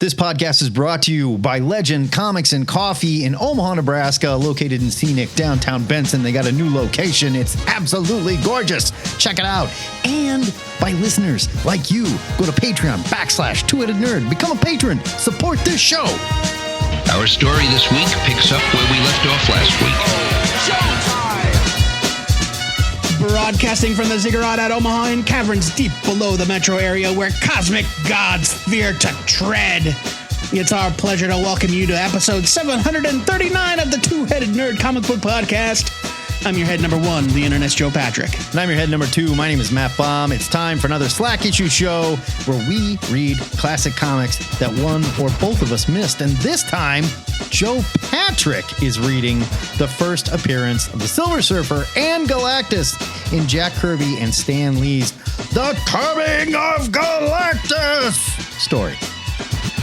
This podcast is brought to you by Legend Comics and Coffee in Omaha, Nebraska, located in scenic downtown Benson. They got a new location. It's absolutely gorgeous. Check it out. And by listeners like you. Go to Patreon/Two-Headed Nerd. Become a patron. Support this show. Our story this week picks up where we left off last week. Broadcasting from the ZIGGURAT at Omaha in caverns deep below the metro area where cosmic gods fear to tread. It's our pleasure to welcome you to episode 739 of the Two-Headed Nerd Comic Book Podcast. I'm your head number one, the internet's Joe Patrick. And I'm your head number two. My name is Matt Baum. It's time for another Slack Issue show where we read classic comics that one or both of us missed. And this time, Joe Patrick is reading the first appearance of the Silver Surfer and Galactus in Jack Kirby and Stan Lee's The Coming of Galactus story.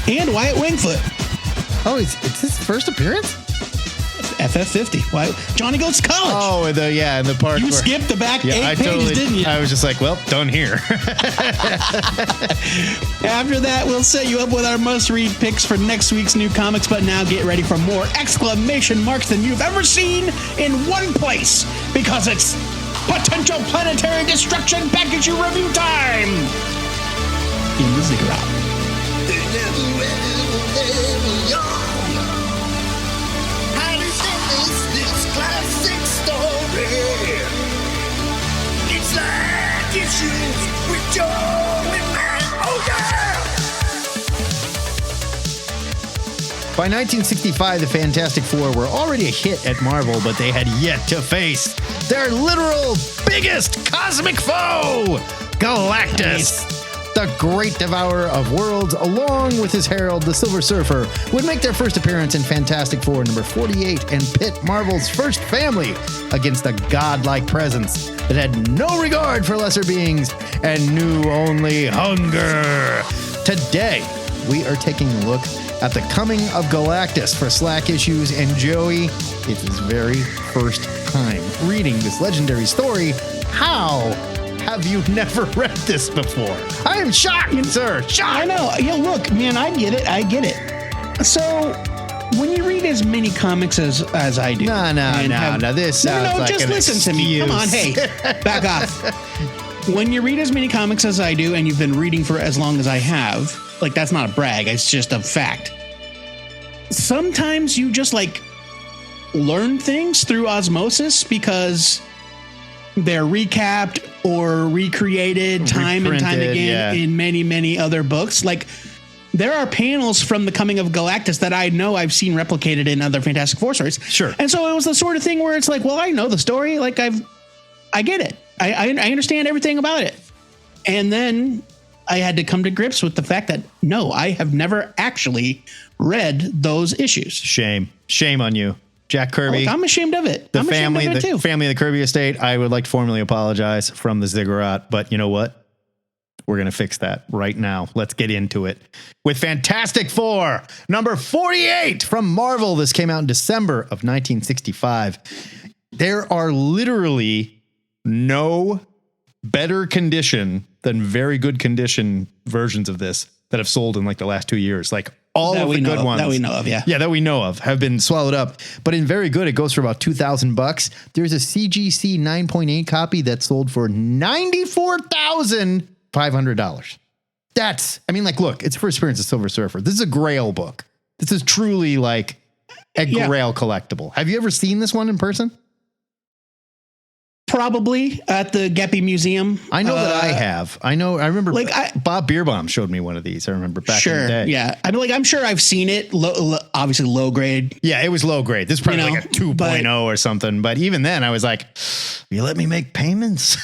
And Wyatt Wingfoot. Oh, it's his first appearance? FF50. Why? Johnny goes to college. Oh, in the park. You skipped the back 8 pages, didn't you? I was just like, well, done here. After that, we'll set you up with our must-read picks for next week's new comics, but now get ready for more exclamation marks than you've ever seen in one place, because it's potential planetary destruction back issue review time in the ZIGGURAT. Classic story. It's like issues with Joe and Matt. Oh yeah! By 1965, the Fantastic Four were already a hit at Marvel, but they had yet to face their literal biggest cosmic foe, Galactus. The great devourer of worlds, along with his herald, the Silver Surfer, would make their first appearance in Fantastic Four number 48 and pit Marvel's first family against a godlike presence that had no regard for lesser beings and knew only hunger. Today, we are taking a look at the Coming of Galactus for Slack Issues, and Joey, it's his very first time reading this legendary story. How have you never read this before? I am shocked, sir. Shocked. I know. Look, man, I get it. So, when you read as many comics as I do. No. This sounds like just an listen to me. Come on, hey, back off. When you read as many comics as I do, and you've been reading for as long as I have, like, that's not a brag. It's just a fact. Sometimes you just, learn things through osmosis because they're recapped or recreated time and time again in many, many other books. Like, there are panels from The Coming of Galactus that I know I've seen replicated in other Fantastic Four stories. Sure. And so it was the sort of thing where it's like, well, I know the story. Like, I get it. I understand everything about it. And then I had to come to grips with the fact that, no, I have never actually read those issues. Shame on you. Jack Kirby. I'm ashamed of it. The family of the Kirby estate. I would like to formally apologize from the ZIGGURAT, but you know what? We're going to fix that right now. Let's get into it with Fantastic Four, number 48 from Marvel. This came out in December of 1965. There are literally no better condition than very good condition versions of this that have sold in the last 2 years. All of the good ones that we know of, yeah. Yeah, that we know of have been swallowed up. But in very good, it goes for about $2,000. There's a CGC 9.8 copy that sold for $94,500. Look, it's first appearance of Silver Surfer. This is a Grail book. This is truly a Grail collectible. Have you ever seen this one in person? Probably at the Geppy Museum. I know that I have. I remember Bob Beerbaum showed me one of these. I remember back in the day. Yeah. I'm sure I've seen it. Obviously low grade. Yeah, it was low grade. This is probably a 2.0 or something. But even then I was like, you let me make payments?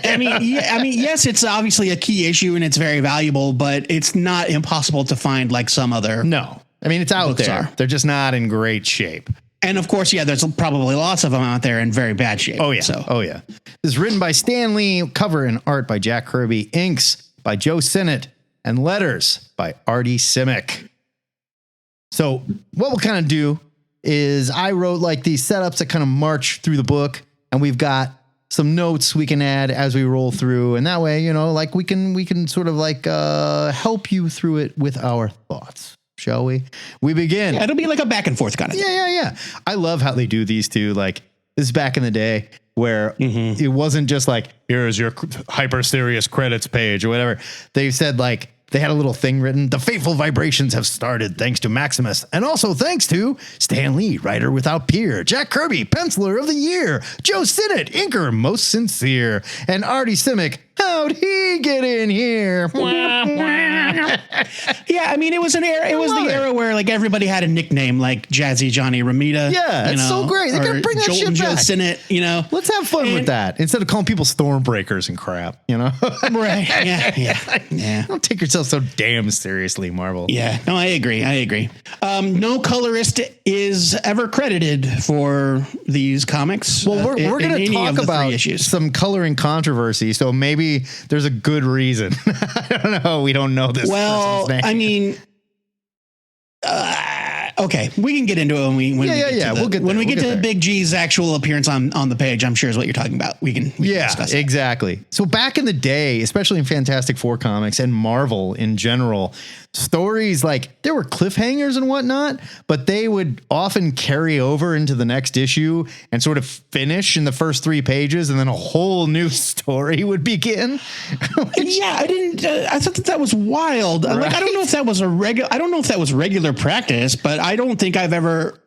Yes, it's obviously a key issue and it's very valuable, but it's not impossible to find some other. No. It's out there. They're just not in great shape. And of course, there's probably lots of them out there in very bad shape. Oh, yeah. This is written by Stan Lee, cover and art by Jack Kirby, inks by Joe Sinnott, and letters by Artie Simic. So what we'll kind of do is I wrote these setups that kind of march through the book, and we've got some notes we can add as we roll through, and that way, like we can sort of like help you through it with our thoughts. Shall we? We begin. Yeah, it'll be like a back and forth kind of thing. Yeah. I love how they do these two. Like, this is back in the day where it wasn't just like, here's your hyper serious credits page or whatever. They said, like, they had a little thing written. The fateful vibrations have started thanks to Maximus, and also thanks to Stan Lee, writer without peer, Jack Kirby, penciler of the year, Joe Sinnott, inker most sincere, and Artie Simic. How'd he get in here? Yeah, I mean, it was an era. It was the era where like everybody had a nickname, like Jazzy Johnny Ramita. Yeah, it's so great. They gotta bring that Jolt shit and Joe back. Sinnott, Let's have fun with that instead of calling people stormbreakers and crap. Right? Yeah. Don't take yourself so damn seriously, Marvel. Yeah. No, I agree. No colorist is ever credited for these comics. Well, we're going to talk about some coloring controversy, so maybe there's a good reason. I don't know. We don't know this. Well, person's name. I mean, okay, we can get into it when we get to Big G's actual appearance on the page. I'm sure is what you're talking about. We can discuss that. Exactly. So back in the day, especially in Fantastic Four comics and Marvel in general, stories like there were cliffhangers and whatnot, but they would often carry over into the next issue and sort of finish in the first 3 pages, and then a whole new story would begin. I thought that was wild. Right? Like, I don't know if that was regular practice, but I don't think I've ever.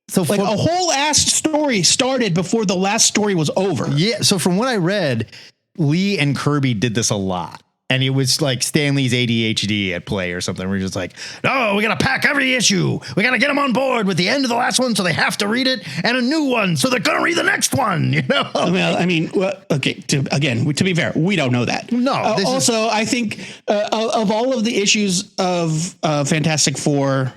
So like a whole ass story started before the last story was over. Yeah. So from what I read, Lee and Kirby did this a lot. And it was like Stan Lee's ADHD at play or something. We're just like, no, we got to pack every issue. We got to get them on board with the end of the last one so they have to read it, and a new one so they're going to read the next one, Okay, to be fair, we don't know that. No. I think of all of the issues of Fantastic Four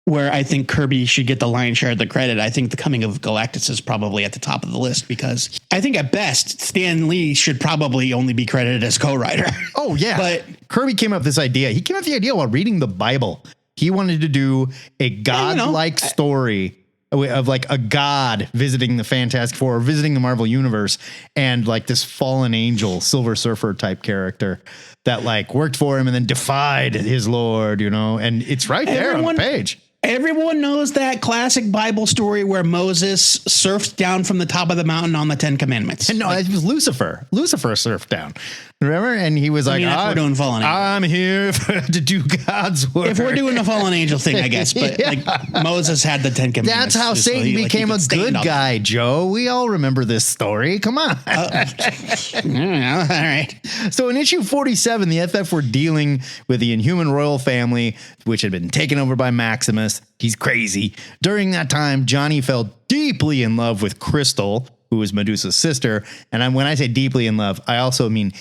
where I think Kirby should get the lion's share of the credit, I think the Coming of Galactus is probably at the top of the list, because I think at best Stan Lee should probably only be credited as co-writer. Oh yeah. But Kirby came up with this idea. He came up with the idea while reading the Bible. He wanted to do a godlike story of like a god visiting the Fantastic Four, or visiting the Marvel universe, and like this fallen angel, Silver Surfer type character that like worked for him and then defied his lord, and it's right there on the page. Everyone knows that classic Bible story where Moses surfed down from the top of the mountain on the 10 Commandments. And no, it was Lucifer. Lucifer surfed down. Remember? And he was like, we're doing Fallen Angel. I'm here to do God's work. If we're doing a Fallen Angel thing, I guess. But like Moses had the 10 Commandments. That's how Satan became a good guy, Joe. We all remember this story. Come on. All right. So in issue 47, the FF were dealing with the Inhuman royal family, which had been taken over by Maximus. He's crazy. During that time, Johnny fell deeply in love with Crystal, who was Medusa's sister. And when I say deeply in love, I also mean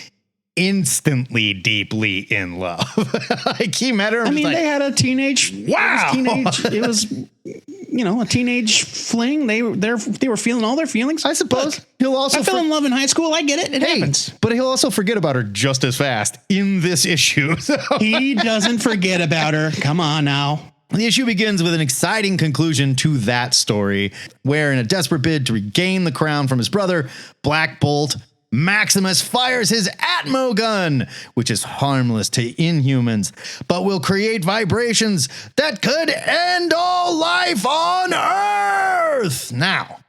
instantly deeply in love. Like he met her. They had a teenage. Wow. It was a teenage fling. They were feeling all their feelings. I suppose. Look, I fell in love in high school. I get it. It happens. But he'll also forget about her just as fast in this issue. So. He doesn't forget about her. Come on now. The issue begins with an exciting conclusion to that story, where in a desperate bid to regain the crown from his brother, Black Bolt, Maximus fires his Atmo gun, which is harmless to Inhumans, but will create vibrations that could end all life on Earth. Now,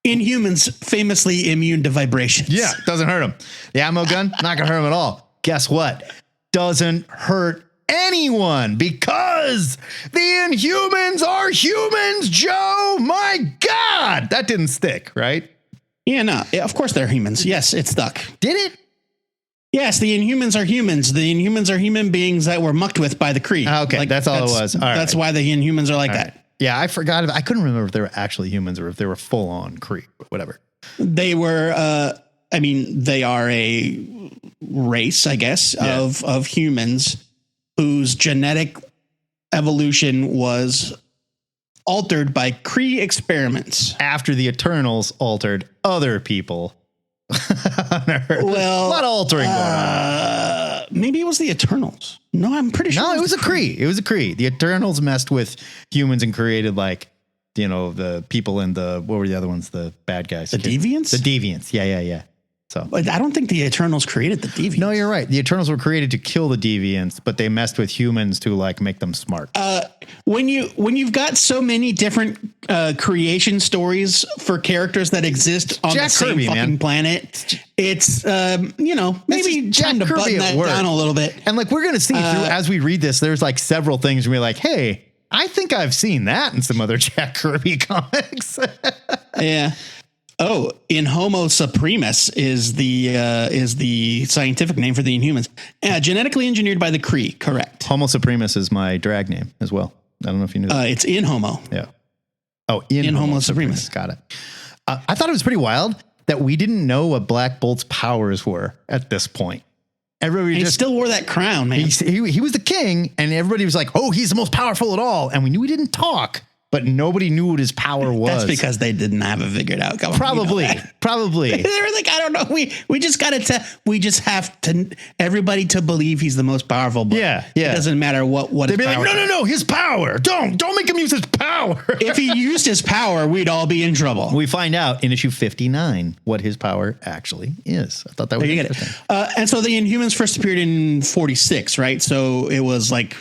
Inhumans famously immune to vibrations. Yeah, doesn't hurt them. The Atmo gun, not going to hurt them at all. Guess what? Doesn't hurt anyone, because the Inhumans are humans, Joe. My God, that didn't stick, right? Yeah, no, of course they're humans. Yes, it stuck. Did it? Yes, the Inhumans are humans. The Inhumans are human beings that were mucked with by the Kree. Okay, that's all it was. All that's why the Inhumans are like that. Right. Yeah, I forgot. I couldn't remember if they were actually humans or if they were full on Kree, whatever. They were, they are a race, I guess, of humans whose genetic evolution was altered by Kree experiments. After the Eternals altered other people. Well, a lot of altering going on. Maybe it was the Eternals. No, I'm pretty sure. No, it was a Kree. It was a Kree. The Eternals messed with humans and created like the people in what were the other ones? The bad guys. The Deviants? The Deviants. Yeah. So, but I don't think the Eternals created the Deviants. No, you're right. The Eternals were created to kill the Deviants, but they messed with humans to like make them smart. When you've got so many different creation stories for characters that exist on the same fucking planet, it's maybe time to button that down a little bit. And like we're gonna see through as we read this, there's like several things and we're like, hey, I think I've seen that in some other Jack Kirby comics. Yeah. Oh, in Homo supremus is the scientific name for the Inhumans. Genetically engineered by the Kree, correct. Homo supremus is my drag name as well. I don't know if you knew that. It's in Homo. Yeah. Oh, in Homo supremus. Got it. I thought it was pretty wild that we didn't know what Black Bolt's powers were at this point. Everybody just still wore that crown, man. He was the king, and everybody was like, "Oh, he's the most powerful at all." And we knew he didn't talk, but nobody knew what his power was. That's because they didn't have it figured out. Probably. They were like, I don't know. We just got to. We just have to everybody to believe he's the most powerful. But yeah. It doesn't matter what. They'd be like, no, his power. Don't make him use his power. If he used his power, we'd all be in trouble. We find out in issue 59 what his power actually is. I thought that was interesting. And so the Inhumans first appeared in 46, right? So it was like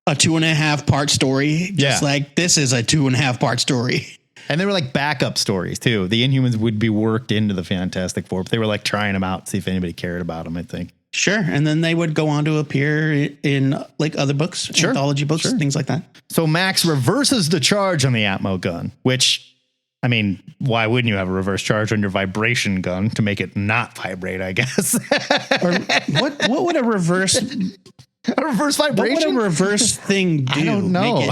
a 2.5 part story. Just like this is a 2.5 part story. And they were like backup stories too. The Inhumans would be worked into the Fantastic Four, but they were like trying them out, see if anybody cared about them, I think. Sure. And then they would go on to appear in like other books, anthology books, things like that. So Max reverses the charge on the Atmo gun, which, I mean, why wouldn't you have a reverse charge on your vibration gun to make it not vibrate, I guess? Or what would a reverse vibration? What would a reverse thing do? I don't know.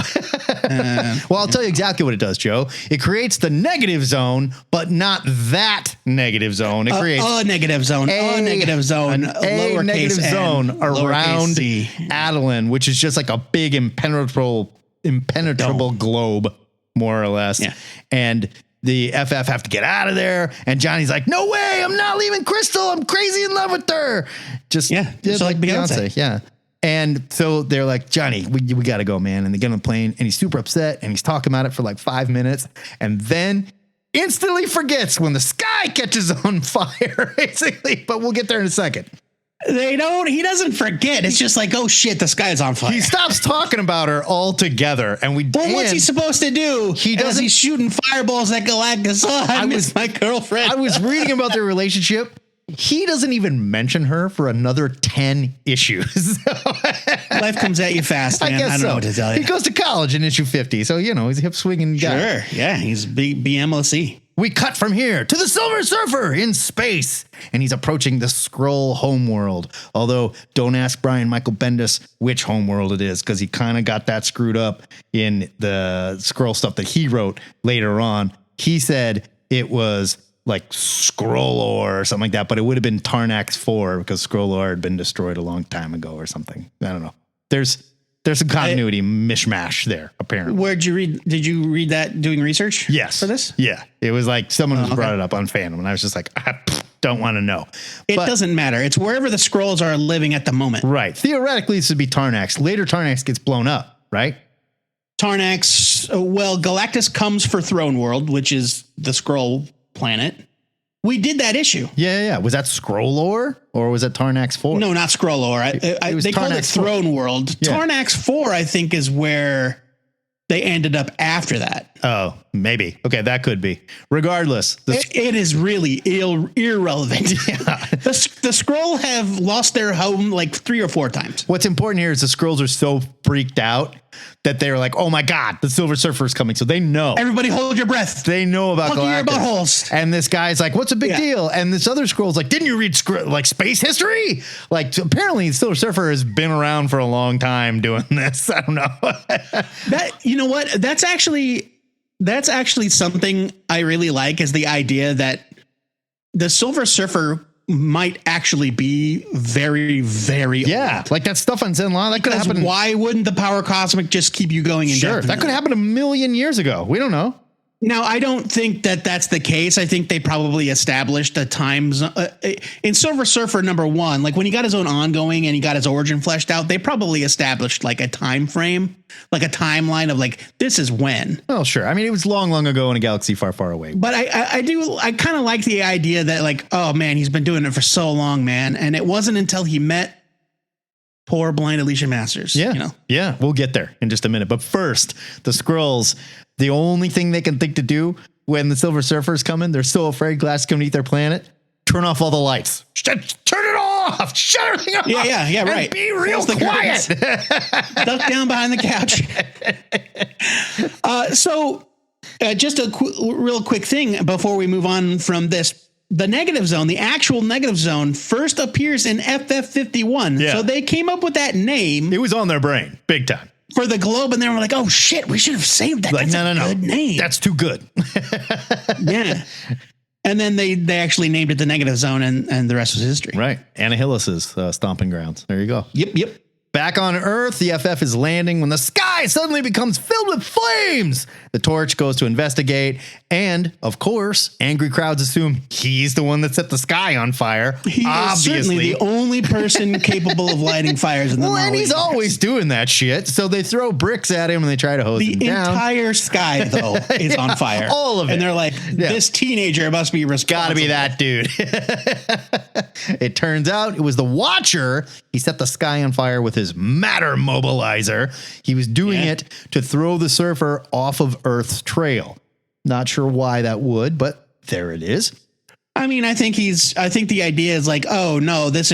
Well, I'll tell you exactly what it does, Joe. It creates the negative zone, but not that negative zone. It creates a negative zone, a negative zone, a negative zone around Adeline, which is just like a big impenetrable globe, more or less. Yeah. And the FF have to get out of there. And Johnny's like, no way, I'm not leaving Crystal. I'm crazy in love with her. Just like Beyonce. Yeah. And so they're like, Johnny, we got to go, man. And they get on the plane and he's super upset and he's talking about it for like 5 minutes and then instantly forgets when the sky catches on fire, basically. But we'll get there in a second. He doesn't forget. It's just like, oh shit, the sky's on fire. He stops talking about her altogether. And what's he supposed to do? He's shooting fireballs at Galactus. Oh, I miss my girlfriend. I was reading about their relationship. He doesn't even mention her for another 10 issues. Life comes at you fast, man. I don't know what to tell you. He goes to college in issue 50. So, he's a hip swinging guy. Sure. Yeah. He's BMOC. We cut from here to the Silver Surfer in space. And he's approaching the Skrull homeworld. Although, don't ask Brian Michael Bendis which homeworld it is, because he kind of got that screwed up in the Skrull stuff that he wrote later on. He said it was like Skrullor or something like that, but it would have been Tarnax 4 because Skrullor had been destroyed a long time ago or something. I don't know. There's some continuity mishmash there, apparently. Where'd you read? Did you read that doing research? Yes. For this? Yeah. It was like someone brought it up on Fandom, and I was just like, I don't want to know. It doesn't matter. It's wherever the Skrulls are living at the moment. Right. Theoretically, this would be Tarnax. Later, Tarnax gets blown up, right? Tarnax, Galactus comes for Throne World, which is the Skrull planet. We did that issue. Yeah. Was that Skrullor or was it Tarnax 4? No, not Skrullor. They called it Throne World. Yeah. Tarnax 4, I think, is where they ended up after that. Oh, maybe. Okay, that could be. Regardless. It is really irrelevant. Yeah. The Skrull have lost their home like 3 or 4 times. What's important here is the Skrulls are so freaked out that they're like, oh my God, the Silver Surfer is coming. So they know. Everybody hold your breath. They know about Plug Galactus. your buttholes. And this guy's like, what's a big deal? And this other Skrull's like, didn't you read like space history? Like, apparently the Silver Surfer has been around for a long time doing this. I don't know. You know what? That's actually something I really like, is the idea that the Silver Surfer might actually be very, very old. Like that stuff on Zenlong, that could happen. Why wouldn't the power cosmic just keep you going? Sure, that could happen 1 million years ago. We don't know. Now, I don't think that that's the case. I think they probably established a time in Silver Surfer #1, like when he got his own ongoing and he got his origin fleshed out, they probably established like a time frame, like a timeline of like, this is when. Oh, sure. I mean, it was long, long ago in a galaxy far, far away. But I kind of like the idea that like, oh man, he's been doing it for so long, man. And it wasn't until he met poor blind Alicia Masters. Yeah. You know? Yeah. We'll get there in just a minute. But first, the Skrulls, the only thing they can think to do when the Silver Surfer's coming, they're so afraid Glass is going to eat their planet. Turn off all the lights. Turn it off. Shut everything off. Yeah. Right. And be real quiet. Duck down behind the couch. Just a real quick thing before we move on from this. The negative zone, the actual negative zone, first appears in FF51. Yeah. So they came up with that name. It was on their brain, big time. For the globe, and they were like, "Oh shit, we should have saved that." Like, That's no, good name. that's too good. Yeah. And then they actually named it the negative zone, and the rest was history. Right. Annihilus's stomping grounds. There you go. Yep. Back on Earth, the FF is landing when the sky suddenly becomes filled with flames. The Torch goes to investigate, and of course, angry crowds assume he's the one that set the sky on fire. He is certainly the only person capable of lighting fires in the and he's universe. always doing that shit. So they throw bricks at him and they try to hose him The down. entire sky, though, is on fire. All of it. And they're like, this teenager must be responsible. Gotta be that dude. It turns out it was the Watcher. He set the sky on fire with his matter mobilizer. He was doing it to throw the Surfer off of Earth's trail. Not sure why that would, but there it is. I mean, I think the idea is like, oh no, this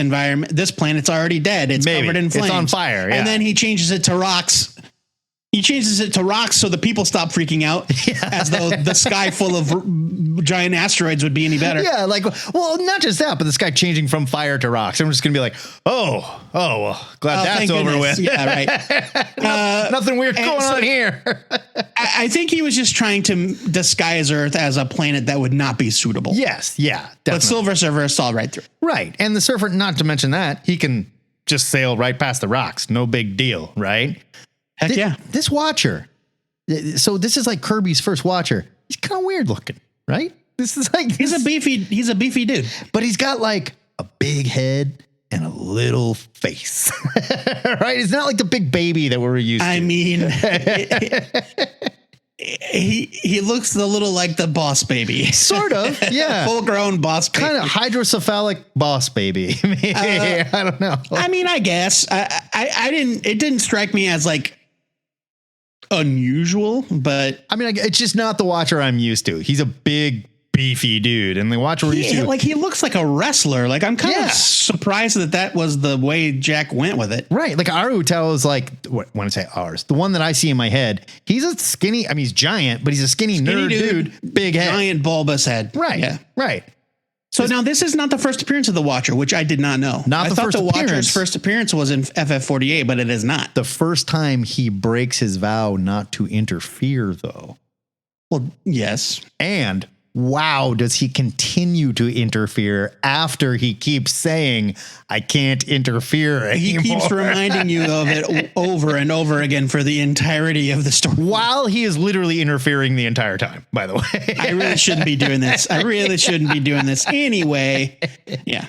planet's already dead. It's Maybe. covered in flames. It's on fire. Yeah. And then he changes it to rocks. He changes it to rocks so the people stop freaking out, as though the sky full of giant asteroids would be any better. Yeah, like, well, not just that, but the sky changing from fire to rocks. I'm just going to be like, well, glad that's over goodness. with. Yeah, right. Nothing weird going on here. I think he was just trying to disguise Earth as a planet that would not be suitable. Yes, yeah, definitely. But Silver Surfer saw right through. Right. And the Surfer, not to mention that, he can just sail right past the rocks. No big deal, right? Heck yeah. This Watcher. So this is like Kirby's first Watcher. He's kind of weird looking, right? This is like He's a beefy dude. but he's got like a big head and a little face. Right? It's not like the big baby that we're used to. I mean, he looks a little like the Boss Baby. Sort of, yeah. Full-grown Boss Baby. Kind of hydrocephalic boss baby. I don't know. I mean, I guess it didn't strike me as like unusual, but I mean, it's just not the Watcher I'm used to. He's a big, beefy dude, and the Watcher we're used to. Like he looks like a wrestler. Like I'm kind of surprised that was the way Jack went with it. Right. Like Arutel is like, when I say ours, the one that I see in my head, he's a skinny, I mean, he's giant, but he's a skinny nerd dude, big head. Giant bulbous head. Right. Yeah. Right. So now this is not the first appearance of the Watcher, which I did not know. I thought the Watcher's appearance. first appearance was in FF48, but it is not. The first time he breaks his vow not to interfere, though. Well, yes. And wow, does he continue to interfere after he keeps saying, I can't interfere anymore. He keeps reminding you of it over and over again for the entirety of the story. While he is literally interfering the entire time, by the way. I really shouldn't be doing this. I really shouldn't be doing this anyway. Yeah.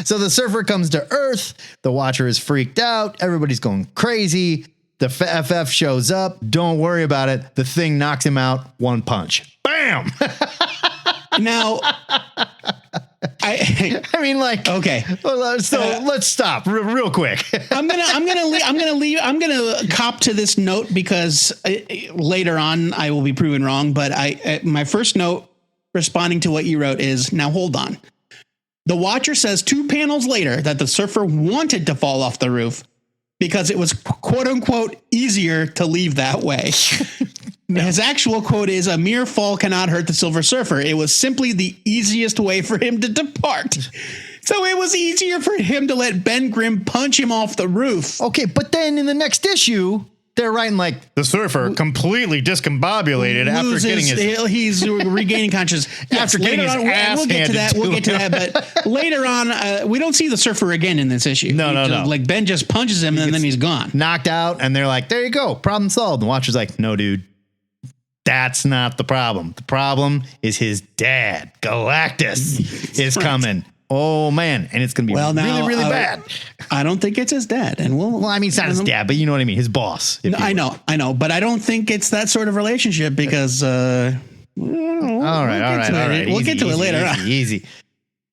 So the Surfer comes to Earth. The Watcher is freaked out. Everybody's going crazy. The FF shows up. Don't worry about it. The Thing knocks him out. One punch. Bam. Now, I mean, like, okay. So let's stop real quick. I'm gonna cop to this note because later on I will be proven wrong. But my first note responding to what you wrote is, now hold on. The Watcher says 2 panels later that the Surfer wanted to fall off the roof because it was quote unquote easier to leave that way. No. His actual quote is, a mere fall cannot hurt the Silver Surfer. It was simply the easiest way for him to depart. So it was easier for him to let Ben Grimm punch him off the roof. Okay, but then in the next issue, they're writing like the Surfer completely discombobulated after getting he's regaining consciousness after getting his ass we'll get to that. We'll get to that. But later on, we don't see the Surfer again in this issue. No. Like Ben just punches him and then he's gone. Knocked out, and they're like, there you go, problem solved. The Watcher's like, no, dude. That's not the problem. The problem is his dad, Galactus, is coming. Oh, man. And it's going to be really bad. I don't think it's his dad. And well, I mean, it's not his dad, but you know what I mean? His boss. No, I know. But I don't think it's that sort of relationship because... all right. We'll get to it later. Easy.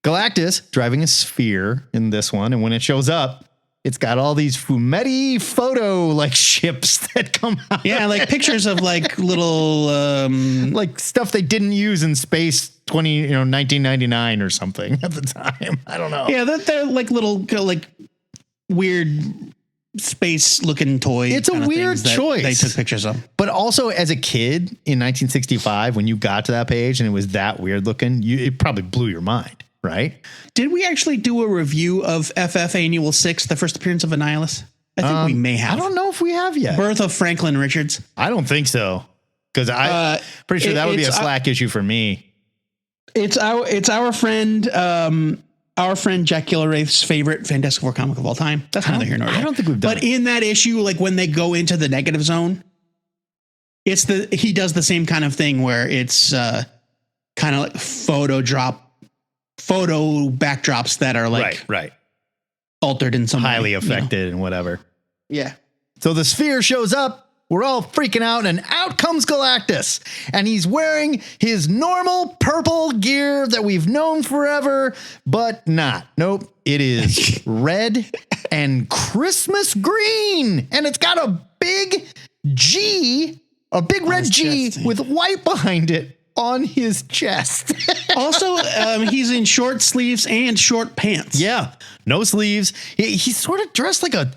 Galactus driving a sphere in this one. And when it shows up, it's got all these Fumetti photo like ships that come out. Yeah, like pictures of like little like stuff they didn't use in space 1999 or something at the time. I don't know. Yeah, they're like little like weird space looking toys. It's a weird choice. They took pictures of. But also as a kid in 1965, when you got to that page and it was that weird looking, it probably blew your mind. Right? Did we actually do a review of FF Annual 6, the first appearance of Annihilus? I think we may have. I don't know if we have yet. Birth of Franklin Richards. I don't think so. Because I'm pretty sure that would be a slack issue for me. It's our friend Jack Gilraith's favorite Fantastic Four comic of all time. That's neither here nor there. I don't think we've done But in that issue, like when they go into the negative zone, he does the same kind of thing where it's kind of like photo backdrops that are like right altered in some highly way, affected and whatever. Yeah. So the sphere shows up. We're all freaking out, and out comes Galactus, and he's wearing his normal purple gear that we've known forever, but not. Nope. It is red and Christmas green, and it's got a big G, a big red G with white behind it on his chest. Also, he's in short sleeves and short pants. Yeah, no sleeves. He's sort of dressed like a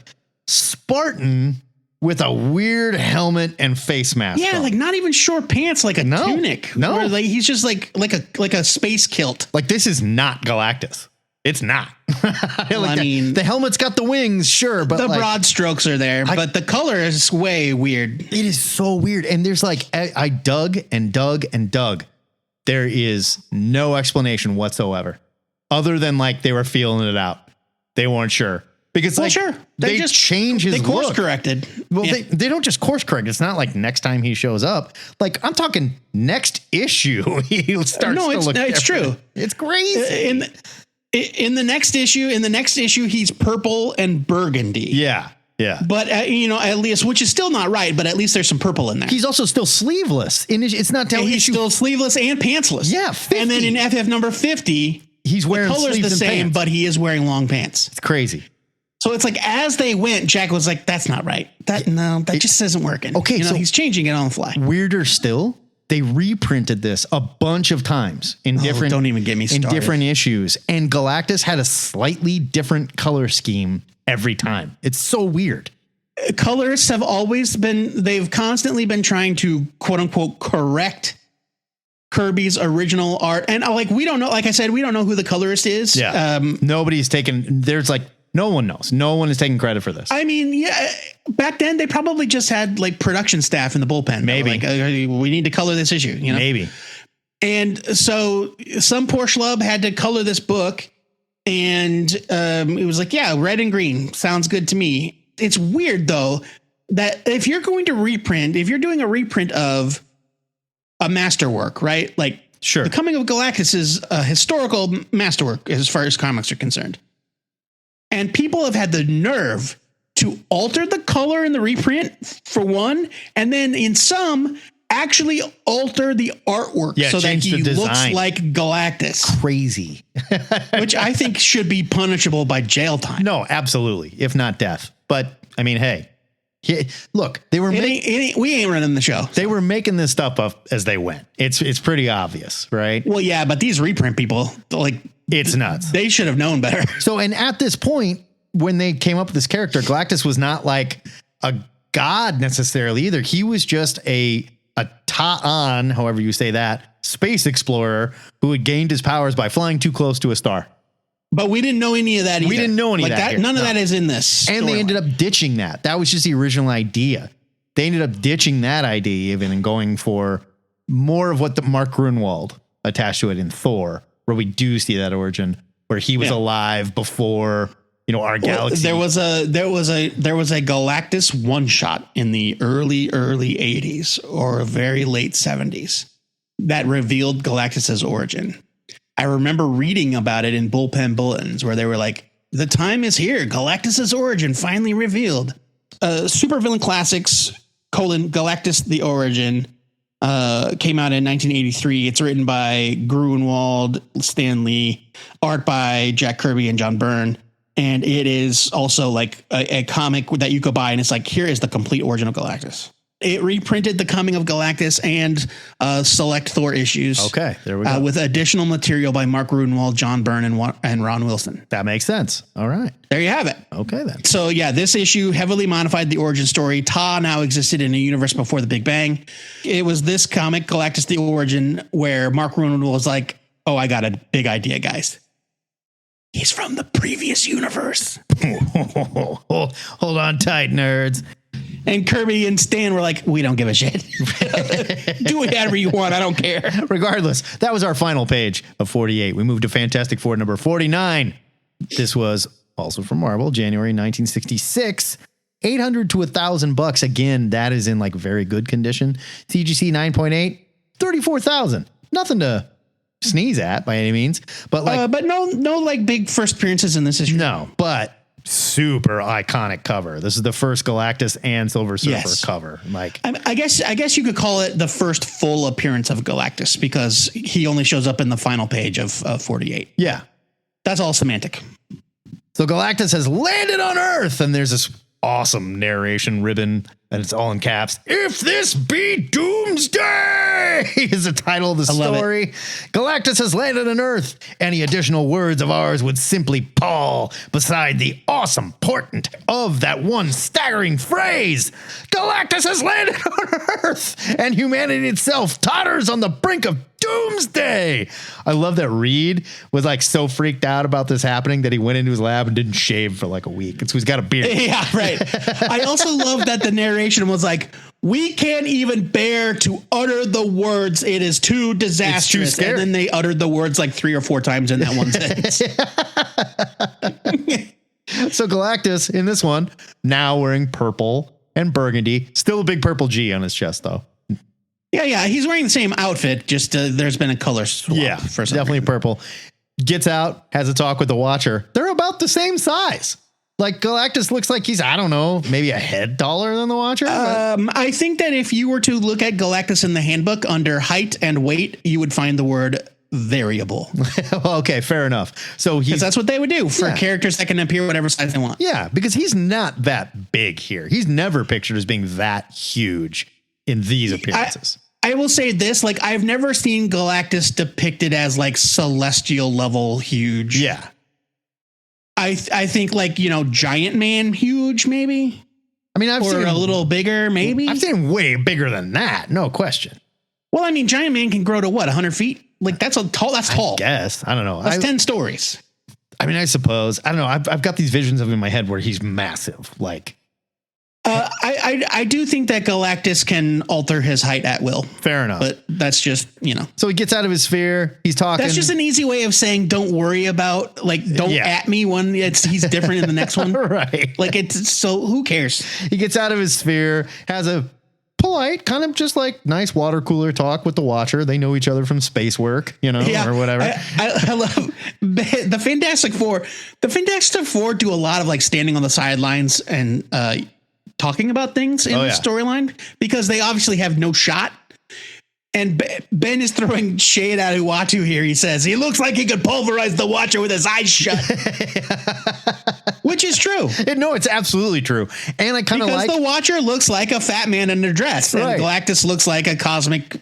Spartan with a weird helmet and face mask. Yeah, on. like not even short pants, like a tunic. No, like he's just like a space kilt. Like this is not Galactus. It's not. I mean, the helmet's got the wings, sure, but the broad strokes are there, but the color is way weird. It is so weird. And there's like, I dug and dug and dug. There is no explanation whatsoever other than like they were feeling it out. They weren't sure because they just change his look. Course corrected. Well, they don't just course correct. It's not like next time he shows up. Like I'm talking next issue, he starts to look. It's true. It's crazy. In the next issue, he's purple and burgundy. Yeah. Yeah. But, at least, which is still not right, but at least there's some purple in there. He's also still sleeveless. It's not telling he's still sleeveless and pantsless. Yeah. 50. And then in FF number 50, he's wearing the color's sleeves the same, pants. but he is wearing long pants. It's crazy. So it's like as they went, Jack was like, that's not right. That just isn't working. Okay. So he's changing it on the fly. Weirder still. They reprinted this a bunch of times in different. Don't even get me started. In different issues, and Galactus had a slightly different color scheme every time. It's so weird. Colorists have they've constantly been trying to quote unquote correct Kirby's original art, and we don't know. Like I said, we don't know who the colorist is. Yeah, nobody's taken. There's no one knows. No one is taking credit for this. I mean, yeah, back then they probably just had like production staff in the bullpen. Maybe we need to color this issue. Maybe. And so some poor schlub had to color this book, and it was like, yeah, red and green sounds good to me. It's weird though that if you're doing a reprint of a masterwork, right? Like, sure, The Coming of Galactus is a historical masterwork as far as comics are concerned. And people have had the nerve to alter the color in the reprint for one, and then in some actually alter the artwork so that he looks like Galactus. Crazy. Which I think should be punishable by jail time. No, absolutely. If not death. But I mean, hey, look, they were we ain't running the show. They were making this stuff up as they went. It's pretty obvious, right? Well, yeah, but these reprint people, it's nuts. They should have known better. So, and at this point, when they came up with this character, Galactus was not like a god necessarily either. He was just a Ta-on, however you say that, space explorer who had gained his powers by flying too close to a star. But we didn't know any of that either. We didn't know any of that. None of that is in this. And they ended up ditching that. That was just the original idea. They ended up ditching that idea even and going for more of what the Mark Grunwald attached to it in Thor, where we do see that origin, where he was alive before our galaxy. There was a Galactus one shot in the early 80s or very late 70s that revealed Galactus's origin. I remember reading about it in bullpen bulletins where they were like, the time is here. Galactus's origin finally revealed. Supervillain Classics, Galactus the Origin, came out in 1983. It's written by Gruenwald, Stan Lee, art by Jack Kirby and John Byrne. And it is also like a comic that you could buy. And it's like, here is the complete origin of Galactus. It reprinted the Coming of Galactus and select Thor issues. Okay, there we go. With additional material by Mark Gruenwald, John Byrne, and Ron Wilson. That makes sense. All right. There you have it. Okay, then. So, yeah, this issue heavily modified the origin story. Ta now existed in a universe before the Big Bang. It was this comic, Galactus the Origin, where Mark Gruenwald was like, oh, I got a big idea, guys. He's from the previous universe. Hold on tight, nerds. And Kirby and Stan were like, we don't give a shit. Do whatever you want. I don't care. Regardless, that was our final page of 48. We moved to Fantastic Four number 49. This was also from Marvel, January 1966. 800 to $1,000. Again, that is in like very good condition. TGC 9.8, 34,000. Nothing to sneeze at by any means, but no like big first appearances in this issue. No, but super iconic cover. This is the first Galactus and Silver Surfer cover. Like, I guess you could call it the first full appearance of Galactus because he only shows up in the final page of 48. Yeah, that's all semantic. So Galactus has landed on Earth, and there's this awesome narration ribbon, and it's all in caps. If this be Doomsday is the title of the story. Galactus has landed on Earth. Any additional words of ours would simply pall beside the awesome portent of that one staggering phrase. Galactus has landed on Earth, and humanity itself totters on the brink of Doomsday. I love that Reed was like so freaked out about this happening that he went into his lab and didn't shave for like a week. And so he's got a beard. Yeah, right. I also love that the narration was like, we can't even bear to utter the words. It is too disastrous. It's too scary. And then they uttered the words like 3 or 4 times in that one sentence. So Galactus in this one, now wearing purple and burgundy, still a big purple G on his chest though. Yeah. He's wearing the same outfit. Just there's been a color swap. Yeah, for some definitely reason. purple. Gets out, has a talk with the Watcher. They're about the same size. Like Galactus looks like he's, I don't know, maybe a head taller than the Watcher. I think that if you were to look at Galactus in the handbook under height and weight, you would find the word variable. Okay, fair enough. So because that's what they would do for characters that can appear whatever size they want. Yeah, because he's not that big here. He's never pictured as being that huge in these appearances. I will say this, like I've never seen Galactus depicted as like celestial level huge. Yeah. I think like, Giant Man huge, maybe. I mean, I've seen a little bigger, maybe. I've seen him way bigger than that. No question. Well, I mean, Giant Man can grow to what? 100 feet? Like that's tall. That's tall. I guess. I don't know. That's 10 stories. I mean, I suppose. I don't know. I've got these visions of him in my head where he's massive. Like, I do think that Galactus can alter his height at will. Fair enough. But that's just, So he gets out of his sphere. He's talking. That's just an easy way of saying don't worry about, don't at me when he's different in the next one. Right. Like so who cares? He gets out of his sphere, has a polite, kind of just like nice water cooler talk with the Watcher. They know each other from space work, or whatever. I love the Fantastic Four. The Fantastic Four do a lot of like standing on the sidelines and talking about things in the storyline because they obviously have no shot. And Ben is throwing shade at Uatu here. He says he looks like he could pulverize the Watcher with his eyes shut, which is true. No, it's absolutely true. And I kind of like the Watcher looks like a fat man in a dress, and Galactus looks like a cosmic,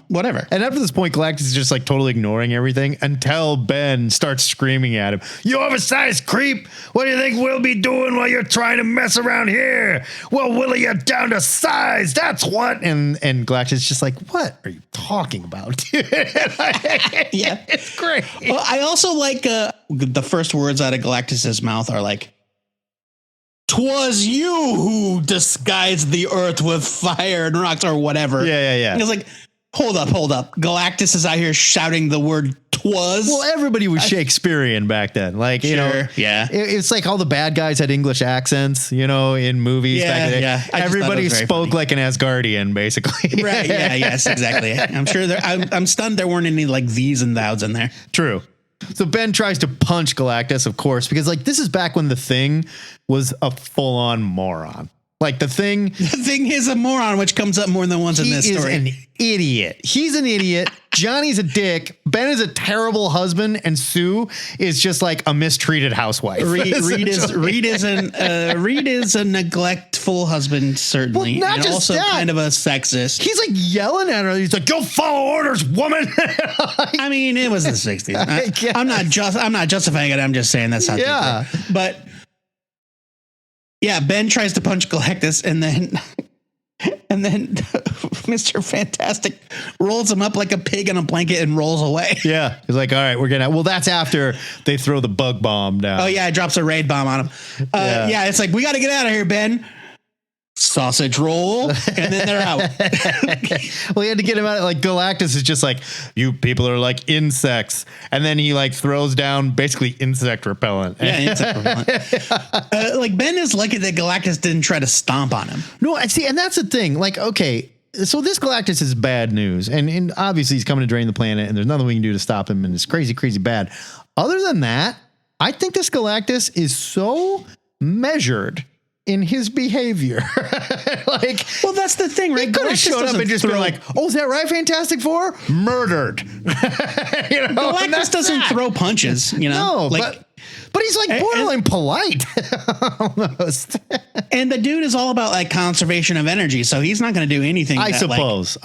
whatever. And after this point, Galactus is just like totally ignoring everything until Ben starts screaming at him. You oversized creep! What do you think we'll be doing while you're trying to mess around here? We'll whittle you down to size. That's what. And Galactus is just like, what are you talking about? Yeah, it's great. Well, I also like the first words out of Galactus's mouth are like, "'Twas you who disguised the earth with fire and rocks," or whatever. Yeah. And it's like, Hold up. Galactus is out here shouting the word "twas." Well, everybody was Shakespearean back then. Like, you know, yeah. It's like all the bad guys had English accents, you know, in movies back in the day. Yeah. Everybody spoke like an Asgardian, basically. Right. Yeah. Yes. Exactly. I'm sure I'm stunned there weren't any like these and thous in there. True. So Ben tries to punch Galactus, of course, because like this is back when the Thing was a full-on moron. Like the Thing is a moron, which comes up more than once in this story. He is an idiot. He's an idiot. Johnny's a dick. Ben is a terrible husband, and Sue is just like a mistreated housewife. Reed is a neglectful husband, certainly, well, not and just also that. kind of a sexist. He's like yelling at her. He's like, "Go follow orders, woman." I mean, it was the 60s. I'm not justifying it. I'm just saying that's how. Yeah, but. Yeah, Ben tries to punch Galactus, and then Mr. Fantastic rolls him up like a pig in a blanket and rolls away. Yeah, he's like, "All right, we're gonna." Well, that's after they throw the bug bomb down. Oh yeah, it drops a raid bomb on him. Yeah, it's like, we got to get out of here, Ben. Sausage roll, and then they're out. Well, he had to get him out. Like Galactus is just like, "You people are like insects," and then he like throws down basically insect repellent. Yeah, insect repellent. Like Ben is lucky that Galactus didn't try to stomp on him. No, I see, and that's the thing. Like, okay, so this Galactus is bad news, and obviously he's coming to drain the planet, and there's nothing we can do to stop him, and it's crazy, crazy bad. Other than that, I think this Galactus is so measured in his behavior. Like, well, that's the thing, right? He could have showed up and just been like, "Oh, is that right, Fantastic Four? Murdered." You know, Galactus doesn't throw punches, you know? No, like, but he's like borderline polite. Almost. And the dude is all about like conservation of energy, so he's not going to do anything. I suppose.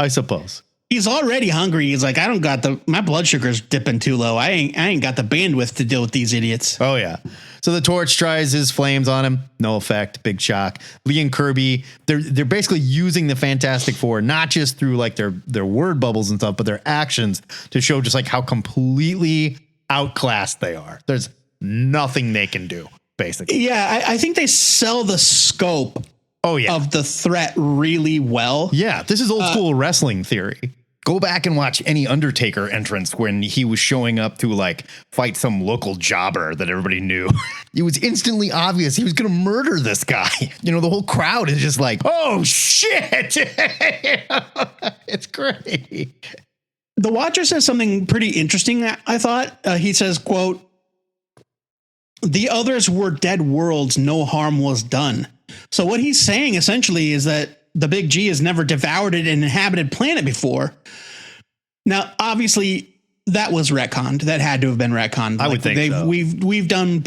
He's already hungry. He's like, I don't got my blood sugar's dipping too low. I ain't got the bandwidth to deal with these idiots. Oh yeah. So the Torch tries his flames on him. No effect. Big shock. Lee and Kirby, they're basically using the Fantastic Four, not just through like their word bubbles and stuff, but their actions to show just like how completely outclassed they are. There's nothing they can do, basically. Yeah, I think they sell the scope of the threat really well. Yeah, this is old school wrestling theory. Go back and watch any Undertaker entrance when he was showing up to like fight some local jobber that everybody knew. It was instantly obvious he was going to murder this guy. You know, the whole crowd is just like, "Oh shit." It's great. The Watcher says something pretty interesting. I thought he says, quote, "The others were dead worlds. No harm was done." So what he's saying essentially is that the Big G has never devoured an inhabited planet before. Now, obviously, that was retconned. That had to have been retconned. I would think so. We've done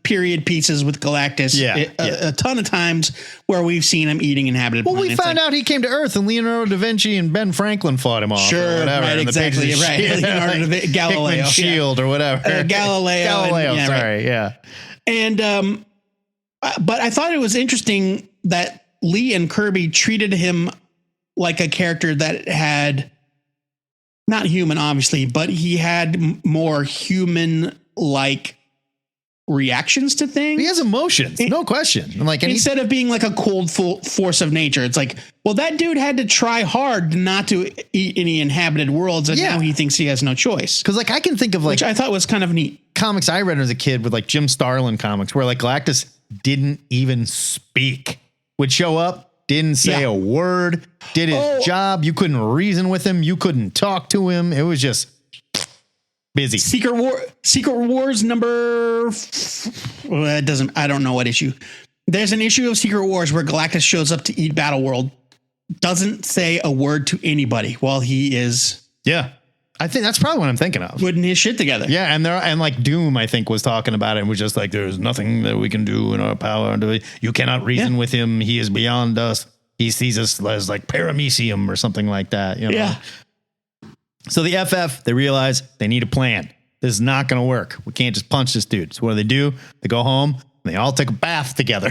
period pieces with Galactus a ton of times where we've seen him eating inhabited planets. Well, we found out he came to Earth and Leonardo da Vinci and Ben Franklin fought him off. Sure, whatever, right, exactly, right. Leonardo da Vinci, Galileo, Hickman Shield or whatever. Galileo, sorry, yeah. And but I thought it was interesting that Lee and Kirby treated him like a character that had not human, obviously, but he had more human-like reactions to things. He has emotions, no question. Like instead of being like a cold force of nature, it's like, well, that dude had to try hard not to eat any inhabited worlds, and now he thinks he has no choice. Because like I can think of like, which I thought was kind of neat. Comics I read as a kid with like Jim Starlin comics, where like Galactus didn't even speak, would show up, didn't say a word, did his job. You couldn't reason with him. You couldn't talk to him. It was just busy. Secret Wars number. I don't know what issue. There's an issue of Secret Wars where Galactus shows up to eat Battleworld, doesn't say a word to anybody while he is. Yeah. I think that's probably what I'm thinking of. Putting his shit together. Yeah, and like Doom, I think, was talking about it and was just like, "There's nothing that we can do in our power. You cannot reason with him. He is beyond us. He sees us as like paramecium or something like that." You know? Yeah. So the FF, they realize they need a plan. This is not going to work. We can't just punch this dude. So what do? They go home and they all take a bath together.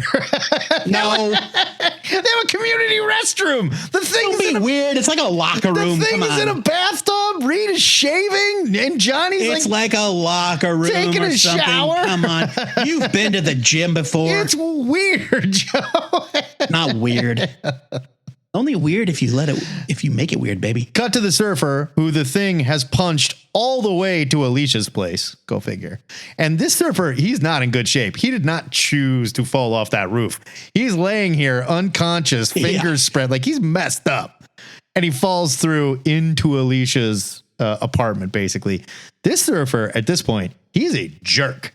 No. They have a community restroom. The thing's Don't be weird. It's like a locker room. The thing is in a bathtub. Reed is shaving, and Johnny's it's like a locker room taking or a something. shower. Come on, you've been to the gym before. It's weird, Joe. Not weird. Only weird if you make it weird, baby. Cut to the surfer, who the Thing has punched all the way to Alicia's place. Go figure. And this surfer, he's not in good shape. He did not choose to fall off that roof. He's laying here unconscious, fingers spread, like he's messed up. And he falls through into Alicia's apartment, basically. This surfer, at this point, he's a jerk.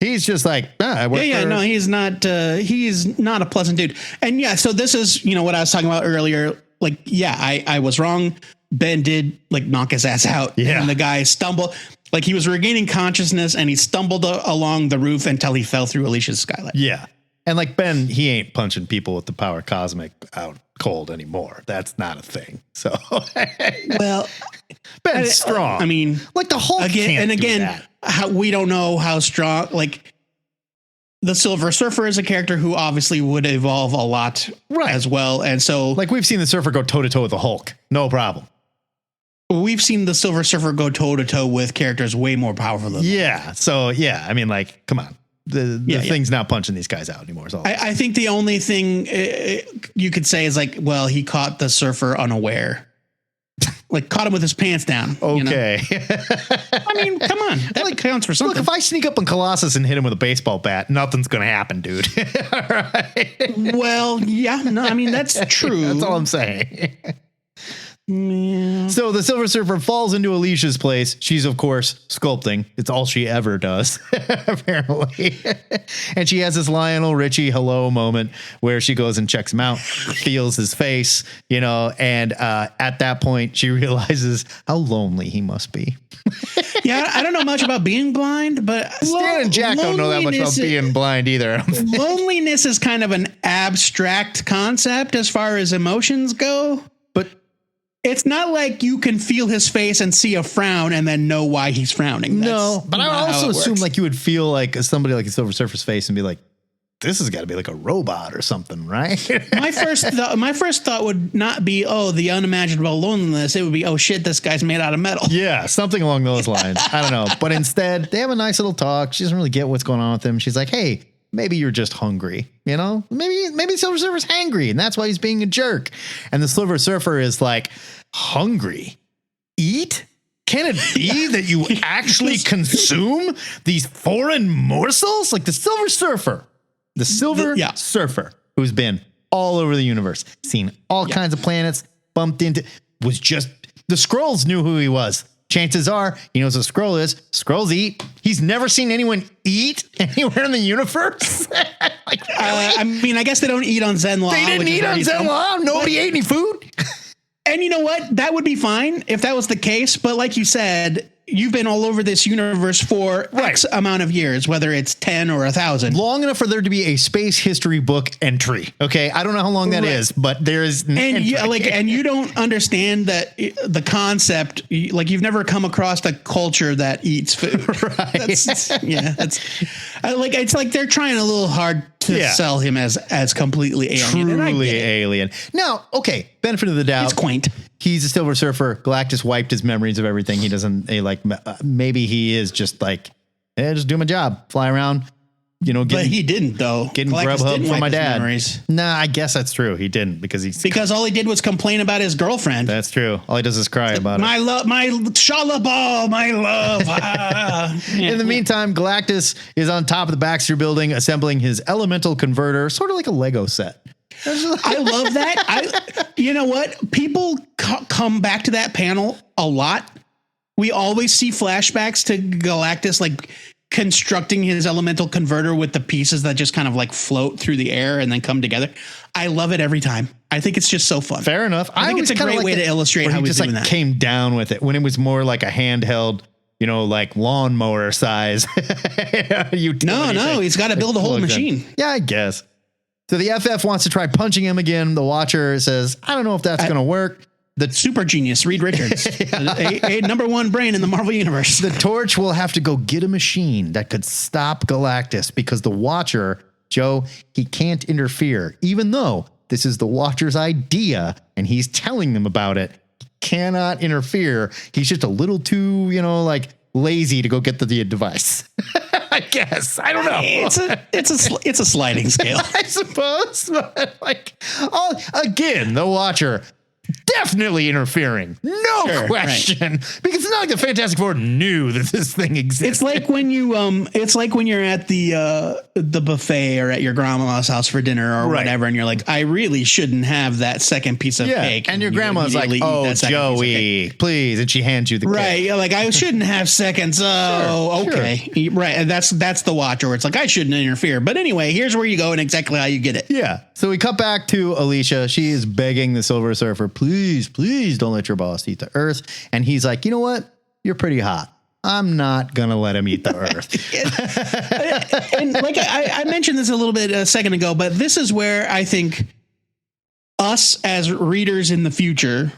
He's just like, he's not a pleasant dude. And yeah, so this is, what I was talking about earlier. Like, yeah, I was wrong. Ben did like knock his ass out. Yeah. And the guy stumbled, like he was regaining consciousness and he stumbled along the roof until he fell through Alicia's skylight. Yeah. And like Ben, he ain't punching people with the power cosmic out cold anymore. That's not a thing. So, well, Ben's strong. I mean, like the Hulk we don't know how strong, like the Silver Surfer is a character who obviously would evolve a lot as well. And so like we've seen the Surfer go toe to toe with the Hulk. No problem. We've seen the Silver Surfer go toe to toe with characters way more powerful than Hulk. So yeah, I mean, like, come on. The Thing's not punching these guys out anymore. I think the only thing you could say is like, well, he caught the Surfer unaware. Like caught him with his pants down. Okay. I mean, come on. That counts for something. Look, if I sneak up on Colossus and hit him with a baseball bat, nothing's going to happen, dude. All right. Well, yeah. No, I mean, that's true. That's all I'm saying. Yeah. So the Silver Surfer falls into Alicia's place. She's, of course, sculpting. It's all she ever does, apparently. And she has this Lionel Richie hello moment where she goes and checks him out, feels his face, and at that point, she realizes how lonely he must be. Yeah, I don't know much about being blind, but Stan and Jack don't know that much about being blind either. Loneliness is kind of an abstract concept as far as emotions go. But it's not like you can feel his face and see a frown and then know why he's frowning. No, but I also assume like you would feel like somebody like a Silver Surfer's face and be like, this has got to be like a robot or something, right? My first thought would not be, the unimaginable loneliness. It would be, shit, this guy's made out of metal. Yeah, something along those lines. I don't know. But instead, they have a nice little talk. She doesn't really get what's going on with him. She's like, hey, maybe you're just hungry, Maybe Silver Surfer's hangry, and that's why he's being a jerk. And the Silver Surfer is like, hungry? Eat? Can it be that you actually consume these foreign morsels? Like the Silver Surfer, Surfer, who's been all over the universe, seen all kinds of planets, bumped into, was just, the Skrulls knew who he was. Chances are he knows what a Skrull is. Skrulls eat. He's never seen anyone eat anywhere in the universe. Like, really? I mean, I guess they don't eat on Zenla. They didn't eat on Zenla. Nobody ate any food. And you know what? That would be fine if that was the case. But like you said, you've been all over this universe for X amount of years, whether it's 10 or 1,000. Long enough for there to be a space history book entry. Okay. I don't know how long that is, but there is an entry. And you don't understand that the concept, like you've never come across a culture that eats food. Right. It's like they're trying a little hard to sell him as completely alien. Truly alien. Now, okay. Benefit of the doubt. It's quaint. He's a Silver Surfer. Galactus wiped his memories of everything. He doesn't maybe he is just like, just do my job, fly around, but he didn't though. Getting Grubhub from my dad. Nah, I guess that's true. He didn't because all he did was complain about his girlfriend. That's true. All he does is cry about my love, my Shalabah, my love. In the meantime, Galactus is on top of the Baxter building, assembling his elemental converter, sort of like a Lego set. I love that. You know what? People come back to that panel a lot. We always see flashbacks to Galactus, like constructing his elemental converter with the pieces that just kind of like float through the air and then come together. I love it every time. I think it's just so fun. Fair enough. I think it's a great way to illustrate how he's doing that. Came down with it when it was more like a handheld, like lawnmower size. No, he's got to build a whole machine. Yeah, I guess. So the FF wants to try punching him again. The Watcher says, I don't know if that's going to work. The super genius, Reed Richards, a number one brain in the Marvel Universe. The Torch will have to go get a machine that could stop Galactus because the Watcher, Joe, he can't interfere, even though this is the Watcher's idea and he's telling them about it. He cannot interfere. He's just a little too, lazy to go get the device. I guess. I don't know. It's a sliding scale. I suppose. But like, again, the Watcher definitely interfering. No question. Right. Because it's not like the Fantastic Four knew that this thing existed. It's like when you're at the buffet or at your grandma's house for dinner or whatever, and you're like, I really shouldn't have that second piece of cake. And your grandma's like, oh, Joey, please. And she hands you the cake. Right. You're like, I shouldn't have seconds. Oh, okay. Sure. Right. And that's the Watcher where it's like, I shouldn't interfere. But anyway, here's where you go and exactly how you get it. Yeah. So we cut back to Alicia. She is begging the Silver Surfer, please don't let your boss eat the Earth. And he's like, you know what? You're pretty hot. I'm not going to let him eat the Earth. And like I mentioned this a little bit a second ago, but this is where I think us as readers in the future,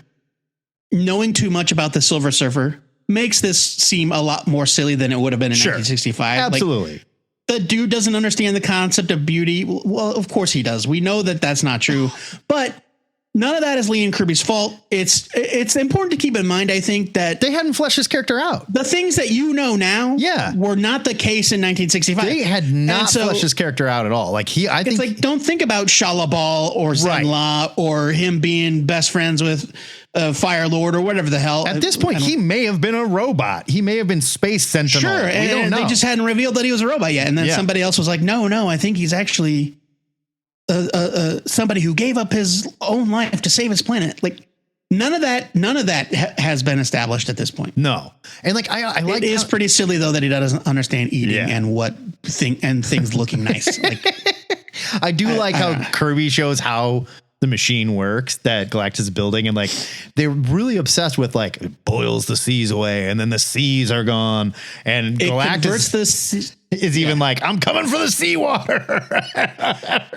knowing too much about the Silver Surfer makes this seem a lot more silly than it would have been in 1965. Absolutely. Like, the dude doesn't understand the concept of beauty. Well, of course he does. We know that that's not true, but none of that is Lee and Kirby's fault. It's important to keep in mind, I think, that they hadn't fleshed his character out. The things that you know now were not the case in 1965. They had not fleshed his character out at all. Like it's like, don't think about Shalabal or Zenla or him being best friends with Fire Lord or whatever the hell. At this point, he may have been a robot. He may have been Space Sentinel. Sure, we don't know. They just hadn't revealed that he was a robot yet. And then somebody else was like, no, I think he's actually somebody who gave up his own life to save his planet. Like none of that has been established at this point. No. And like, I like it is pretty silly though that he doesn't understand eating and things looking nice. Like I do like how Kirby shows how the machine works that Galactus is building, and like they're really obsessed with like it boils the seas away and then the seas are gone, and Galactus is even like, I'm coming for the seawater.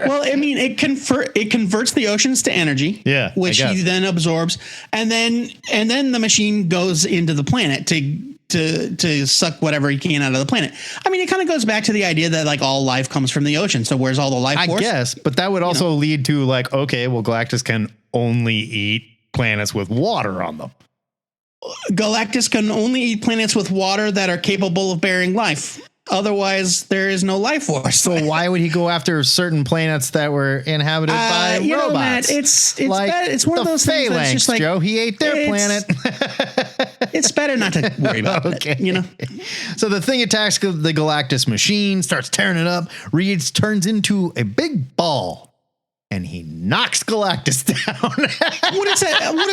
Well, I mean, it converts the oceans to energy, which he then absorbs, and then the machine goes into the planet to suck whatever he can out of the planet. I mean, it kind of goes back to the idea that like all life comes from the ocean. So where's all the life force? I guess, but that would also lead to like, okay, well, Galactus can only eat planets with water on them. Galactus can only eat planets with water that are capable of bearing life. Otherwise, there is no life force. So why would he go after certain planets that were inhabited by robots? Know, Matt, it's like it's one of those things that's just like, Joe, he ate their planet. It's better not to worry about that, you know? So the thing attacks the Galactus machine, starts tearing it up. Reed turns into a big ball, and he knocks Galactus down. What is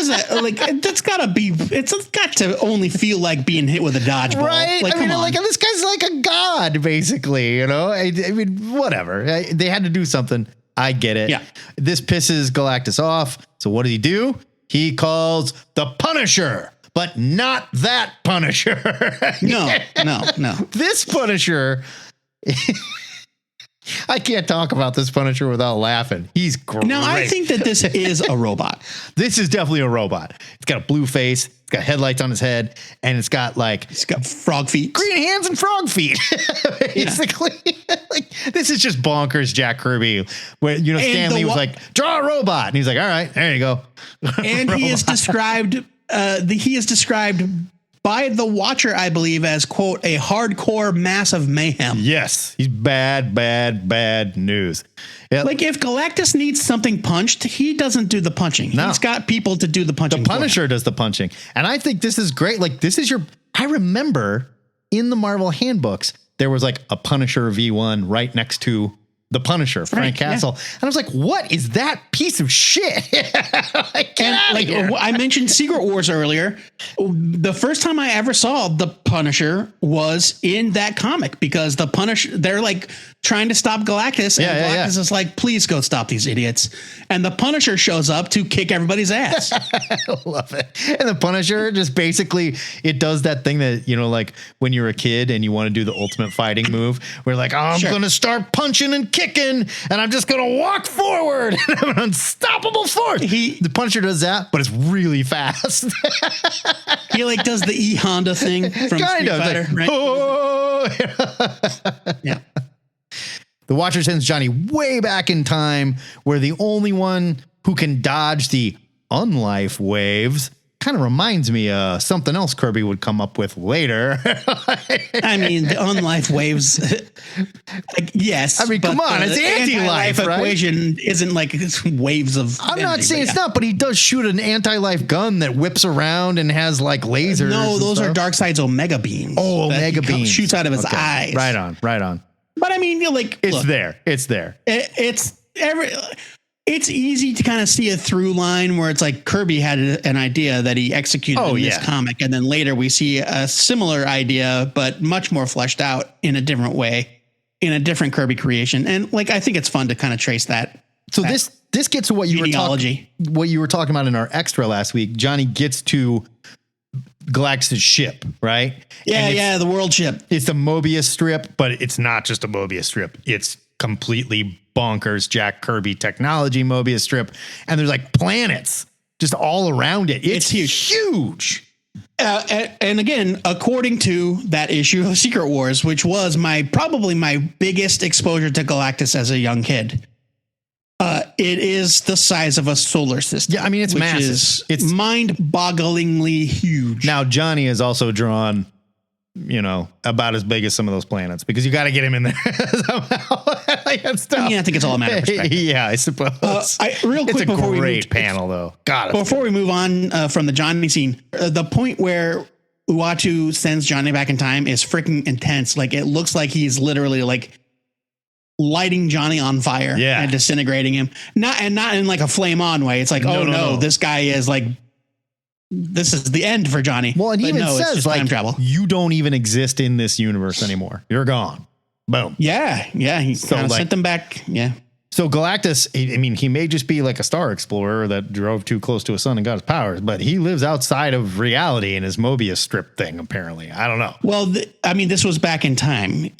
that? Like, that's gotta be, it's got to only feel like being hit with a dodgeball. Right? Like, I mean, like, this guy's like a god, basically, you know? I mean, whatever. They had to do something. I get it. Yeah. This pisses Galactus off. So what does he do? He calls the Punisher, but not that Punisher. No. This Punisher... I can't talk about this Punisher without laughing. He's great. Now, I think that this is a robot. This is definitely a robot. It's got a blue face. It's got headlights on his head. And it's got frog feet. Green hands and frog feet. Basically. Like, this is just bonkers Jack Kirby. Where, Stan Lee was like, draw a robot. And he's like, all right, there you go. And he is described by the Watcher, I believe, as, quote, a hardcore mass of mayhem. Yes. He's bad news. Yep. Like, if Galactus needs something punched, he doesn't do the punching. No. He's got people to do the punching. The Punisher does the punching. And I think this is great. Like, I remember in the Marvel handbooks, there was like a Punisher V1 right next to the Punisher, Frank Castle. And I was like, what is that piece of shit? I mentioned Secret Wars earlier. The first time I ever saw the Punisher was in that comic, because the Punisher, they're like trying to stop Galactus. And Galactus is like, please go stop these idiots. And the Punisher shows up to kick everybody's ass. I love it. And the Punisher just basically, it does that thing that, like when you're a kid and you want to do the ultimate fighting move, where like, I'm going to start punching and kicking, and I'm just going to walk forward. And I'm an unstoppable force. The Punisher does that, but it's really fast. He like does the E Honda thing from Street Fighter, like, right? Oh! Yeah. The Watcher sends Johnny way back in time, where the only one who can dodge the unlife waves kind of reminds me of something else Kirby would come up with later. I mean, the unlife waves. Like, yes. I mean, come on, it's anti-life, right? Equation isn't like waves of. I'm not saying it's not, but he does shoot an anti-life gun that whips around and has like lasers. No, those are Darkseid's Omega beams. Oh, Omega beams shoots out of his eyes. Right on. But I mean, like, it's look, there. It's easy to kind of see a through line where it's like Kirby had an idea that he executed in this comic. And then later we see a similar idea, but much more fleshed out in a different way, in a different Kirby creation. And like, I think it's fun to kind of trace that. So this gets to what you were talking about in our extra last week. Johnny gets to Galactus' ship, right? Yeah, the world ship. It's a Mobius strip, but it's not just a Mobius strip. It's completely bonkers Jack Kirby technology Mobius strip. And there's like planets just all around it. It's huge. And again, according to that issue of Secret Wars, which was probably my biggest exposure to Galactus as a young kid, it is the size of a solar system. Yeah, I mean, it's massive. It's mind-bogglingly huge. Now, Johnny has also drawn, about as big as some of those planets because you got to get him in there somehow. I think it's all a matter of perspective. Yeah, I suppose. Real quick, it's a great panel, though. Before we move on from the Johnny scene, the point where Uatu sends Johnny back in time is freaking intense. Like, it looks like he's literally like lighting Johnny on fire and disintegrating him. Not in like a flame on way. It's like, no, this guy is like, this is the end for Johnny. Well, and he even says like, time travel. You don't even exist in this universe anymore. You're gone. Boom. Yeah. He kind of sent them back. Yeah. So Galactus, I mean, he may just be like a star explorer that drove too close to a sun and got his powers, but he lives outside of reality in his Mobius strip thing, apparently. I don't know. Well, this was back in time.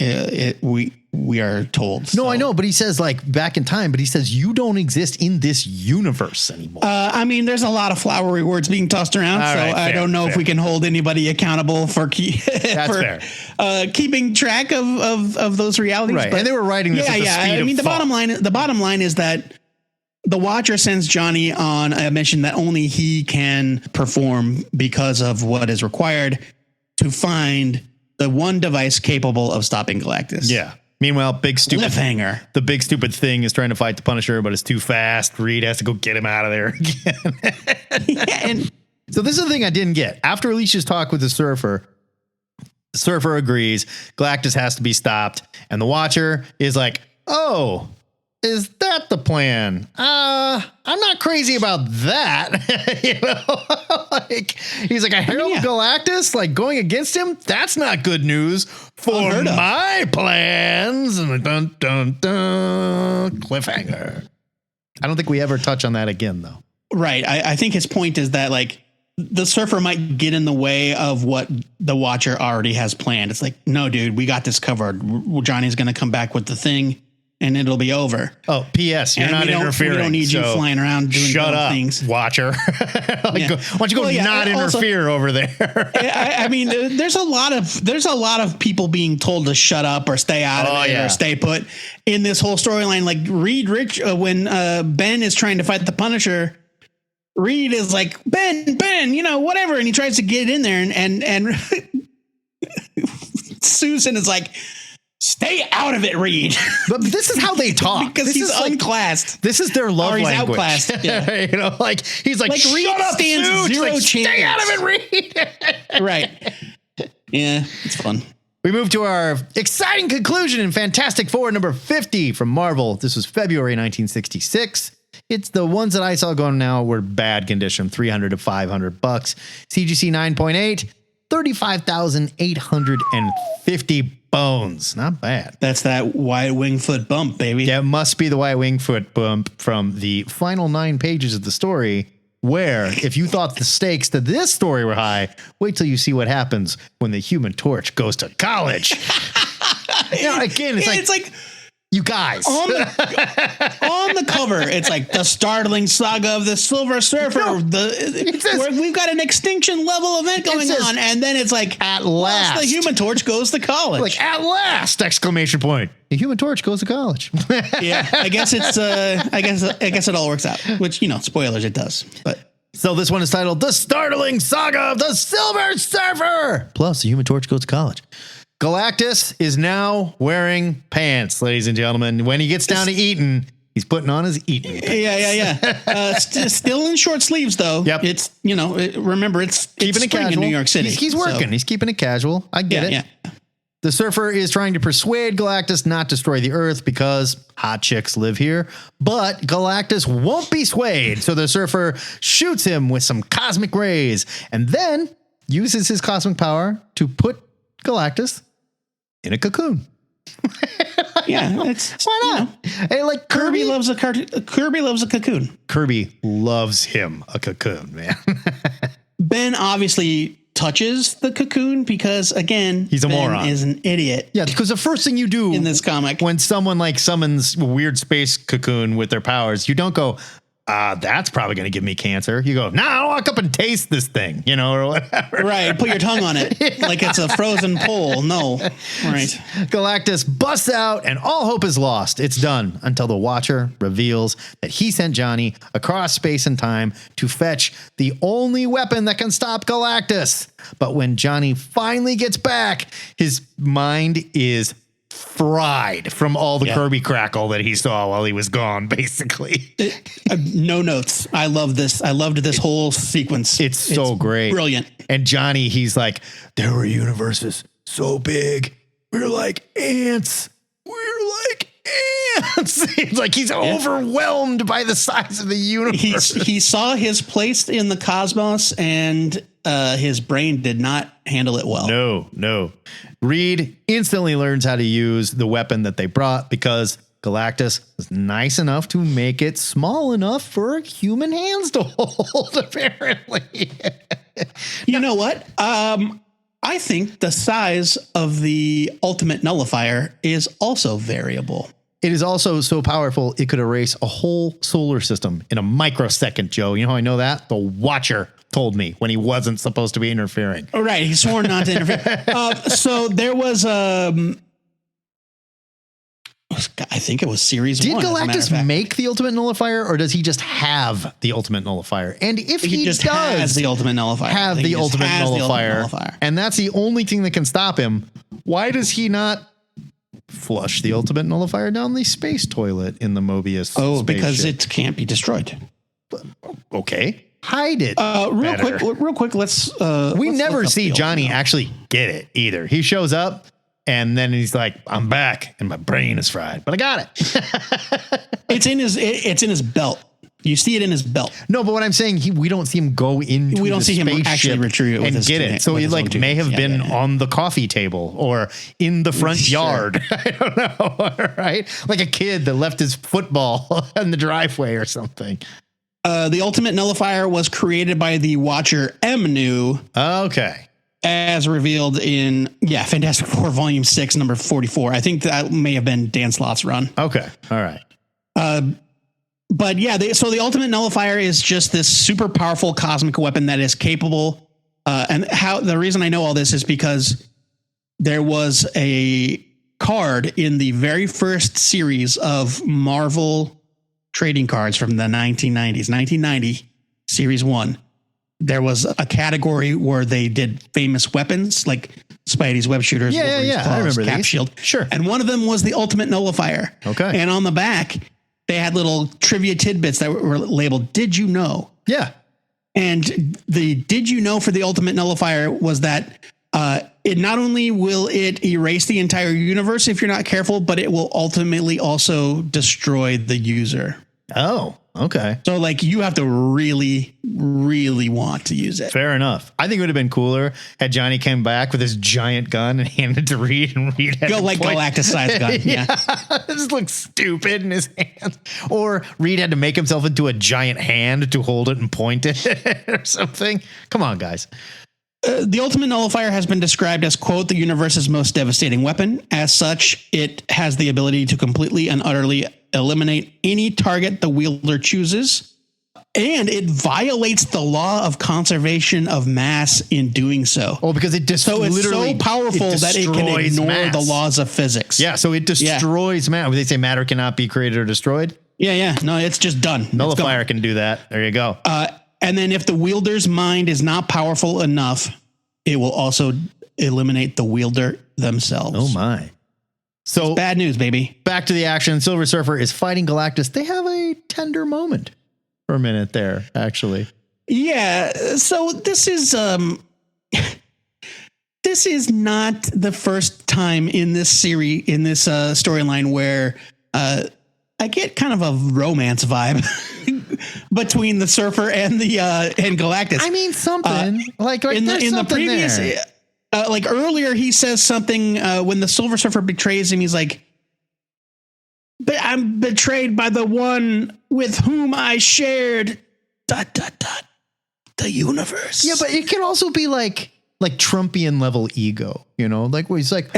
We are told. No, so. I know, but he says like back in time, but he says you don't exist in this universe anymore. I mean, there's a lot of flowery words being tossed around, I don't know if we can hold anybody accountable for keeping track of those realities. Right, and they were writing this at the speed of thought. The bottom line is that the Watcher sends Johnny on a mission that only he can perform because of what is required to find the one device capable of stopping Galactus. Yeah. Meanwhile, cliffhanger. The big stupid thing is trying to fight the Punisher, but it's too fast. Reed has to go get him out of there again. So this is the thing I didn't get. After Alicia's talk with the Surfer agrees Galactus has to be stopped, and the Watcher is like, "Oh, is that the plan? I'm not crazy about that." He's like, I herald Galactus, like going against him. That's not good news for my plans. And dun dun dun, cliffhanger. I don't think we ever touch on that again, though. Right. I think his point is that like the Surfer might get in the way of what the Watcher already has planned. It's like, no, dude, we got this covered. Johnny's going to come back with the thing. And it'll be over. Oh, P.S. You're not interfering. We don't need you flying around doing shut up, things. Watcher. Why don't you go not interfere over there? I mean, there's a lot of people being told to shut up or stay out of it or stay put in this whole storyline. Like Reed Rich, when Ben is trying to fight the Punisher, Reed is like, Ben, whatever, and he tries to get in there, and Susan is like, stay out of it, Reed. But this is how they talk. Because he's unclassed. This is their love language. Outclassed. Yeah. He's like shut Reed up, stands Suits. zero chance. Stay out of it, Reed. Right. Yeah, it's fun. We move to our exciting conclusion in Fantastic Four number 50 from Marvel. This was February 1966. It's the ones that I saw going now were bad condition, $300 to $500. CGC 9.8, 35,850 bones. Not bad. That's that White Wingfoot bump, baby. Yeah, it must be the White Wingfoot bump from the final 9 pages of the story, where if you thought the stakes to this story were high, wait till you see what happens when the Human Torch goes to college. Again, it's like you guys on the cover, it's like the startling saga of the Silver Surfer. Where we've got an extinction level event going on, and then it's like at last the Human Torch goes to college. Like at last! Exclamation point! The Human Torch goes to college. Yeah, I guess it's I guess it all works out. Which spoilers, it does. But So this one is titled The Startling Saga of the Silver Surfer. Plus, the Human Torch goes to college. Galactus is now wearing pants, ladies and gentlemen. When he gets down to eating, he's putting on his eating pants. Yeah. Still in short sleeves, though. Yep. It's, remember, it's Keeping it spring casual. in New York City. He's working. So. He's keeping it casual. I get it. Yeah. The Surfer is trying to persuade Galactus not to destroy the Earth because hot chicks live here. But Galactus won't be swayed. So the Surfer shoots him with some cosmic rays and then uses his cosmic power to put Galactus in a cocoon. Yeah, it's why not? Hey, like Kirby loves a cocoon. Kirby loves him a cocoon, man. Ben obviously touches the cocoon because, again, he's a Ben moron. is an idiot. Yeah, because the first thing you do in this comic, when someone like summons a weird space cocoon with their powers, you don't go, that's probably going to give me cancer. You go, I'll walk up and taste this thing, or whatever. Right. Put your tongue on it like it's a frozen pole. No. Right. Galactus busts out and all hope is lost. It's done until the Watcher reveals that he sent Johnny across space and time to fetch the only weapon that can stop Galactus. But when Johnny finally gets back, his mind is fried from all the Kirby crackle that he saw while he was gone, basically. No notes. I love this. I loved this whole sequence. It's so great. Brilliant. And Johnny, he's like, there were universes so big. We're like ants. It's like he's overwhelmed by the size of the universe. He saw his place in the cosmos and his brain did not handle it well. No. Reed instantly learns how to use the weapon that they brought because Galactus was nice enough to make it small enough for human hands to hold, apparently. You know what? I think the size of the ultimate nullifier is also variable. It is also so powerful, it could erase a whole solar system in a microsecond, Joe. You know how I know that? The Watcher told me when he wasn't supposed to be interfering. Oh, right. He swore not to interfere. So there was, I think it was series Did 1. Did Galactus make the ultimate nullifier, or does he just have the ultimate nullifier? And if he just does has the ultimate nullifier, have the ultimate nullifier, and that's the only thing that can stop him, why does he not flush the ultimate nullifier down the space toilet in the Mobius spaceship? Because it can't be destroyed. Okay. Hide it. Real quick. Let's never see Johnny actually get it either. He shows up and then he's like, I'm back and my brain is fried, but I got it. It's in his belt. You see it in his belt. No, but what I'm saying, we don't see him go into we don't see him actually retrieve it and get it. So he may have been on the coffee table or in the front yard. I don't know. Right? Like a kid that left his football in the driveway or something. The ultimate nullifier was created by the Watcher MNU. Okay. As revealed in Fantastic Four Volume 6, number 44. I think that may have been Dan Slott's run. Okay. All right. But so the ultimate nullifier is just this super powerful cosmic weapon that is capable. And the reason I know all this is because there was a card in the very first series of Marvel trading cards from the 1990s, 1990 series 1. There was a category where they did famous weapons like Spidey's web shooters. Yeah. I remember Cap these. Shield. Sure. And one of them was the ultimate nullifier. Okay. And on the back, they had little trivia tidbits that were labeled, "Did you know?" Yeah. And the "Did you know" for the ultimate nullifier was that it not only will it erase the entire universe if you're not careful, but it will ultimately also destroy the user. Oh, okay. So like you have to really, really want to use it. Fair enough. I think it would have been cooler had Johnny came back with his giant gun and handed it to Reed, and Reed had Galactus sized gun. Yeah. This looks stupid in his hands. Or Reed had to make himself into a giant hand to hold it and point it or something. Come on, guys. The ultimate nullifier has been described as, quote, the universe's most devastating weapon. As such, it has the ability to completely and utterly eliminate any target the wielder chooses. And it violates the law of conservation of mass in doing so. Oh, because it's so powerful that it can ignore the laws of physics. Yeah, so it destroys matter. They say matter cannot be created or destroyed. Yeah. No, it's just done. Nullifier can do that. There you go. And then if the wielder's mind is not powerful enough, it will also eliminate the wielder themselves. Oh my. So it's bad news, baby. Back to the action. Silver Surfer is fighting Galactus. They have a tender moment for a minute there, actually. Yeah. So this is this is not the first time in this series, in this storyline where I get kind of a romance vibe between the Surfer and the and Galactus. I mean, something like in the previous, like earlier, he says something when the Silver Surfer betrays him. He's like, "But I'm betrayed by the one with whom I shared ... the universe." Yeah, but it can also be like Trumpian level ego, you know, like where he's like,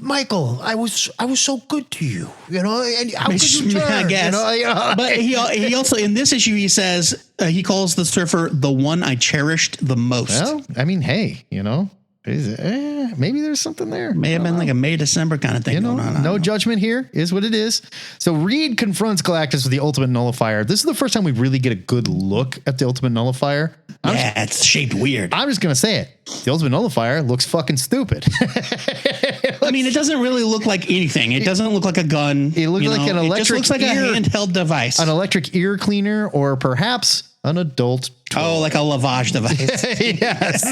Michael, I was so good to you, you know, and how could you turn? I guess. You know? But he also, in this issue, he says, he calls the Surfer the one I cherished the most. Well, I mean, hey, you know, maybe there's something there. May have been like a May-December kind of thing. You know, no judgment here, is what it is. So Reed confronts Galactus with the Ultimate Nullifier. This is the first time we really get a good look at the Ultimate Nullifier. It's shaped weird. I'm just going to say it. The Ultimate Nullifier looks fucking stupid. I mean, it doesn't really look like anything. It doesn't look like a gun. It looks like an electric It just looks like a handheld device. An electric ear cleaner or perhaps an adult toy. Oh, like a lavage device. Yes.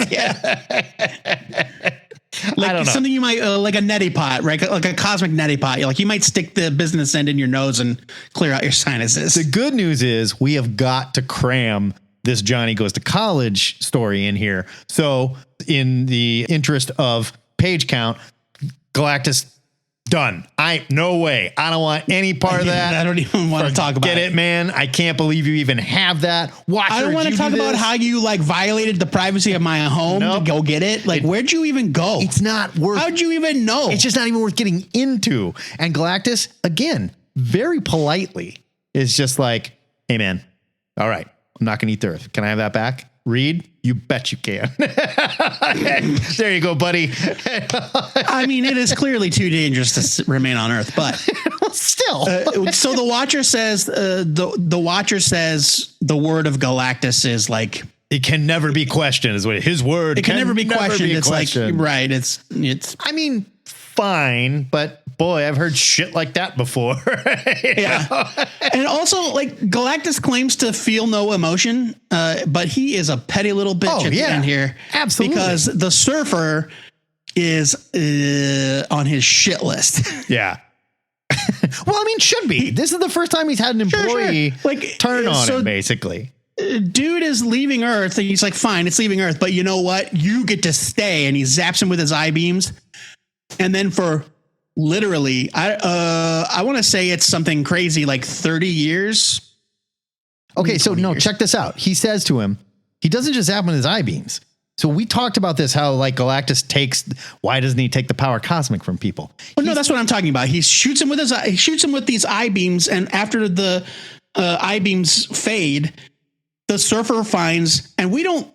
Like I don't know. Something you might, like a neti pot, right? Like a cosmic neti pot. Like you might stick the business end in your nose and clear out your sinuses. The good news is we have got to cram this Johnny Goes to College story in here. So in the interest of page count, Galactus done. No way. I don't want any part of that. I don't even want to talk about it. Get it, man. I can't believe you even have that. I don't want to talk about how you like violated the privacy of my home to go get it. Like, where'd you even go? It's not worth. How'd you even know? It's just not even worth getting into. And Galactus, again, very politely is just like, hey, man. All right. I'm not going to eat the Earth. Can I have that back? Reed, you bet you can. There you go, buddy. I mean, it is clearly too dangerous to remain on Earth, but still. So the Watcher says the Watcher says the word of Galactus is like it can never be questioned. Is what his word. It can never be questioned. It's questioned. like right. It's. I mean, fine, but boy, I've heard shit like that before. Yeah. And also, like, Galactus claims to feel no emotion, but he is a petty little bitch at the end here. Absolutely. Because the Surfer is on his shit list. Yeah. Well, I mean, should be. This is the first time he's had an employee like turn on him, basically. Dude is leaving Earth, and he's like, fine, it's leaving Earth, but you know what? You get to stay. And he zaps him with his eye beams. And then for literally, I want to say it's something crazy like 30 years. Okay, so no, check this out. He says to him, he doesn't just zap him with his eye beams. So we talked about this, how like Galactus why doesn't he take the power cosmic from people? Well, no, that's what I'm talking about. He shoots him with he shoots him with these eye beams, and after the eye beams fade, the Surfer finds, and we don't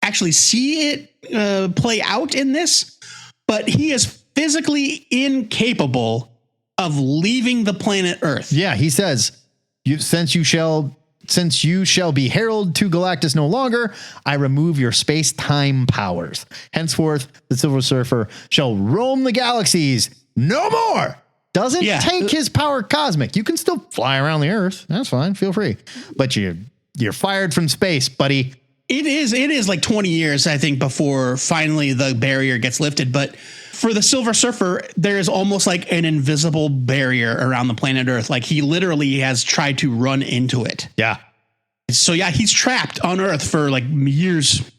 actually see it play out in this, but he is physically incapable of leaving the planet Earth. Yeah, he says, since you shall be heralded to Galactus no longer, I remove your space-time powers. Henceforth, the Silver Surfer shall roam the galaxies no more. Doesn't take his power cosmic. You can still fly around the Earth. That's fine. Feel free. But you're fired from space, buddy. It is like 20 years, I think, before finally the barrier gets lifted. But for the Silver Surfer, there is almost like an invisible barrier around the planet Earth. Like he literally has tried to run into it. Yeah. So yeah, he's trapped on Earth for like years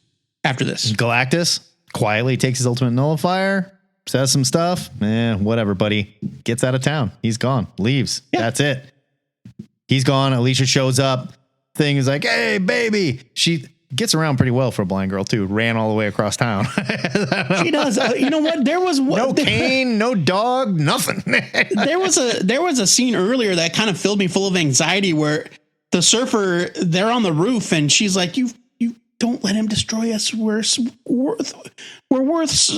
after this. Galactus quietly takes his ultimate nullifier, says some stuff. Whatever, buddy. Gets out of town. He's gone. Leaves. Yeah. That's it. He's gone. Alicia shows up. Thing is like, hey, baby. She gets around pretty well for a blind girl too. Ran all the way across town. She does. You know what? There was no cane, no dog, nothing. there was a scene earlier that kind of filled me full of anxiety where the Surfer, they're on the roof and she's like, you don't let him destroy us. We're worth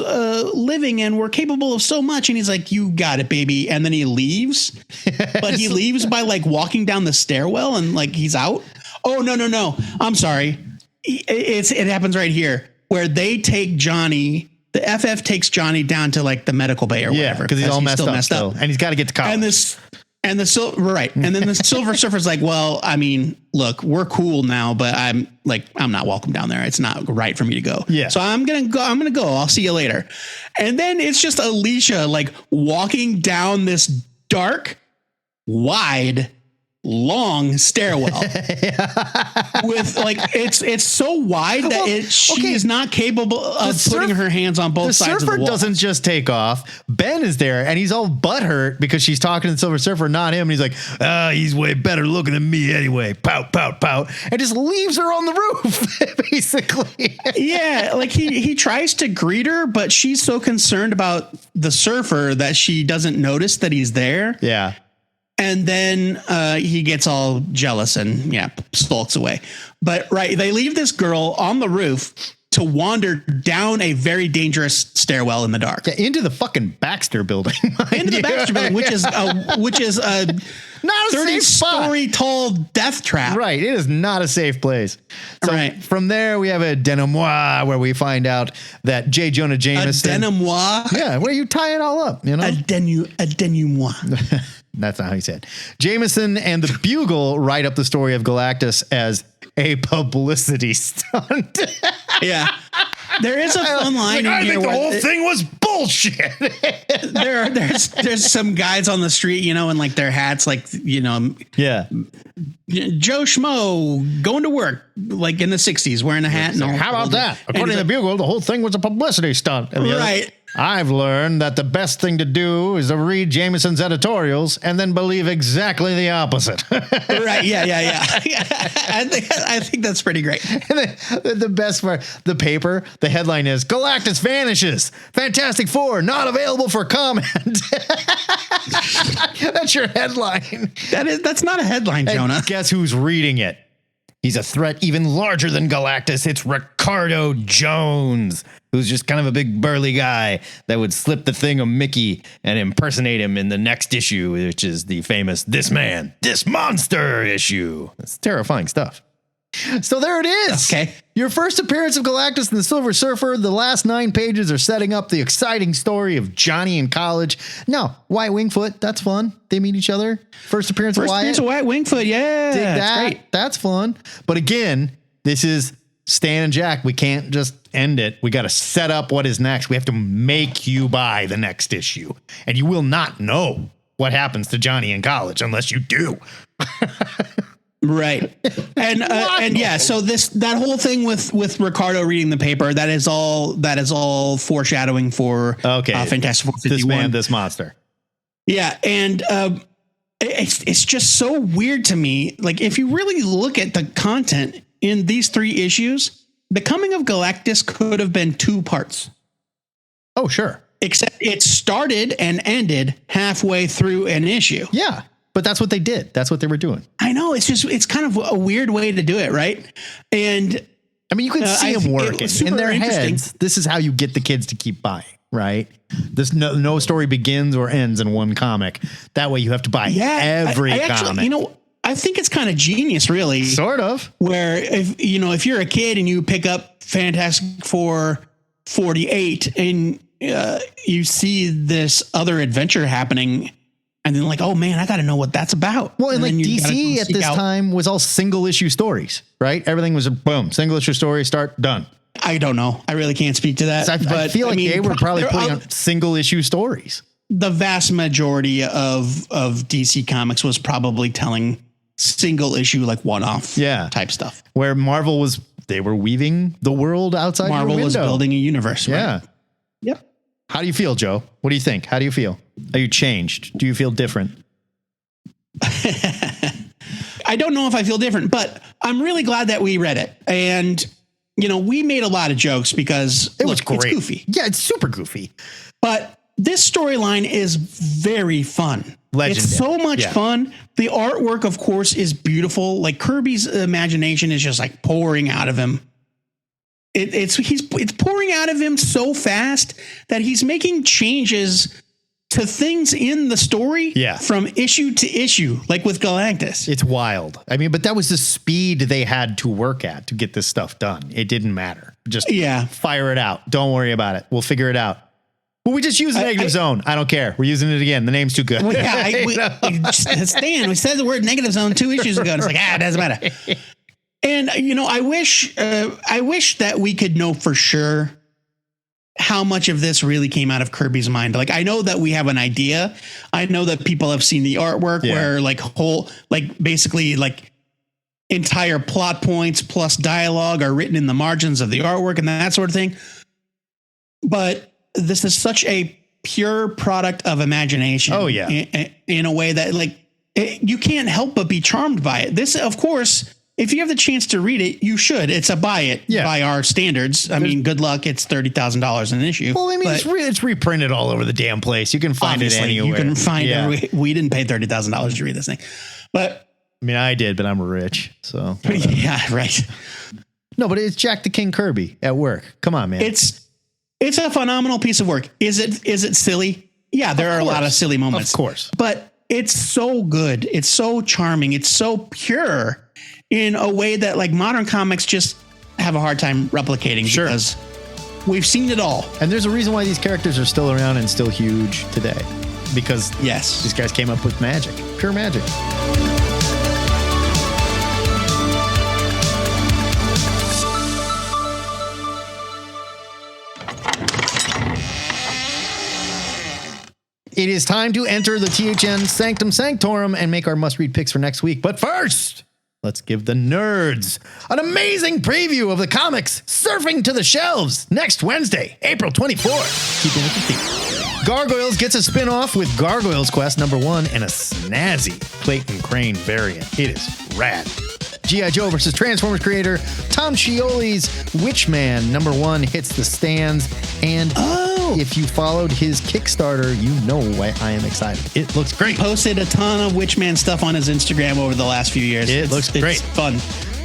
living and we're capable of so much. And he's like, you got it, baby. And then he leaves, but he leaves by like walking down the stairwell and like he's out. Oh, no. I'm sorry. It happens right here where they take Johnny. The FF takes Johnny down to like the medical bay or whatever. Because he's all messed up still. And he's got to get to college. And then the Silver Surfer's like, well, I mean, look, we're cool now, but I'm not welcome down there. It's not right for me to go. Yeah. So I'm going to go. I'll see you later. And then it's just Alicia like walking down this dark, wide, long stairwell with like it's so wide that she is not capable of putting her hands on both sides of the wall. The Surfer doesn't just take off. Ben is there and he's all butthurt because she's talking to the Silver Surfer, not him. And he's like, he's way better looking than me anyway. Pout, pout, pout. And just leaves her on the roof, basically. Yeah, like he tries to greet her, but she's so concerned about the Surfer that she doesn't notice that he's there. Yeah. And then he gets all jealous and sulks away. But they leave this girl on the roof to wander down a very dangerous stairwell in the dark. Yeah, into the fucking Baxter building. Into the Baxter building, which is a not a 30-story tall death trap. Right. It is not a safe place. So from there, we have a denouement where we find out that J. Jonah Jameson. A denouement? Yeah, where you tie it all up, you know? A denouement. That's not how he said. Jameson and the Bugle write up the story of Galactus as a publicity stunt. Yeah. There is a fun line in I here. think the whole thing was bullshit. there's some guys on the street, in like their hats, like, yeah. Joe Schmo going to work like in the 60s wearing a hat. And all. How about that? According to the Bugle, the whole thing was a publicity stunt. Right. I've learned that the best thing to do is to read Jameson's editorials and then believe exactly the opposite. Right. Yeah. I think that's pretty great. And the best part, the paper, the headline is Galactus vanishes. Fantastic Four not available for comment. That's your headline. That's not a headline, Jonah. And guess who's reading it? He's a threat even larger than Galactus. It's Ricardo Jones, who's just kind of a big burly guy that would slip the thing of Mickey and impersonate him in the next issue, which is the famous This Man, This Monster issue. That's terrifying stuff. So there it is. Okay. Your first appearance of Galactus and the Silver Surfer. The last 9 pages are setting up the exciting story of Johnny in college. Now, Wyatt Wingfoot, that's fun. They meet each other. First appearance of Wyatt. Wingfoot, yeah. Dig that. That's great. That's fun. But again, this is Stan and Jack. We can't just end it. We got to set up what is next. We have to make you buy the next issue. And you will not know what happens to Johnny in college unless you do. Right. And yeah, so that whole thing with Ricardo reading the paper, that is all foreshadowing for Fantastic Four 51. This man, this monster. Yeah, and it's just so weird to me. Like, if you really look at the content in these 3 issues, the Coming of Galactus could have been 2 parts. Oh, sure. Except it started and ended halfway through an issue. Yeah. But that's what they did. That's what they were doing. I know. It's kind of a weird way to do it, right? And I mean, you can see them working in their heads. This is how you get the kids to keep buying, right? This no story begins or ends in one comic. That way, you have to buy every comic. Actually, I think it's kind of genius, really. Sort of. Where if you're a kid and you pick up Fantastic Four 48 and you see this other adventure happening. And then like, oh man, I got to know what that's about. Well, and like DC at this time was all single issue stories, right? Everything was a boom, single issue story, start, done. I don't know. I really can't speak to that. But I feel like they were probably putting out single issue stories. The vast majority of DC Comics was probably telling single issue, like one-off type stuff. Where Marvel they were weaving the world outside your window. Marvel was building a universe, right? Yeah. Yep. How do you feel, Joe? What do you think? How do you feel? Are you changed? Do you feel different? I don't know if I feel different, but I'm really glad that we read it. And, we made a lot of jokes because it was great. It's goofy. Yeah, it's super goofy. But this storyline is very fun. Legendary. It's so much fun. The artwork, of course, is beautiful. Like Kirby's imagination is just like pouring out of him. It's pouring out of him so fast that he's making changes to things in the story from issue to issue, like with Galactus. It's wild. I mean, but that was the speed they had to work at to get this stuff done. It didn't matter. Just fire it out. Don't worry about it. We'll figure it out. Well, we just use negative zone. I don't care. We're using it again. The name's too good. Well, Stan, we said the word negative zone 2 issues ago. And it's like, it doesn't matter. And, I wish that we could know for sure how much of this really came out of Kirby's mind. Like, I know that we have an idea. I know that people have seen the artwork where basically entire plot points plus dialogue are written in the margins of the artwork and that sort of thing. But this is such a pure product of imagination. Oh yeah. In a way that you can't help but be charmed by it. This, of course, if you have the chance to read it, you should. It's a buy it by our standards. I mean, good luck. It's $30,000 an issue. Well, I mean, it's reprinted all over the damn place. You can find it anywhere. You can find it. We didn't pay $30,000 to read this thing, but I mean, I did, but I'm rich, so yeah, right. No, but it's Jack the King Kirby at work. Come on, man. It's a phenomenal piece of work. Is it silly? Yeah, there are a lot of silly moments, of course, but it's so good. It's so charming. It's so pure in a way that modern comics just have a hard time replicating because we've seen it all. And there's a reason why these characters are still around and still huge today, because these guys came up with magic, pure magic. It is time to enter the THN Sanctum Sanctorum and make our must-read picks for next week. But first, let's give the nerds an amazing preview of the comics surfing to the shelves next Wednesday, April 24th. Keeping it the theme. Gargoyles gets a spin-off with Gargoyles Quest #1 and a snazzy Clayton Crane variant. It is rad. G.I. Joe versus Transformers creator Tom Scioli's Witchman #1 hits the stands, and if you followed his Kickstarter, you know why I am excited. It looks great. He posted a ton of Witchman stuff on his Instagram over the last few years. It looks great. It's fun.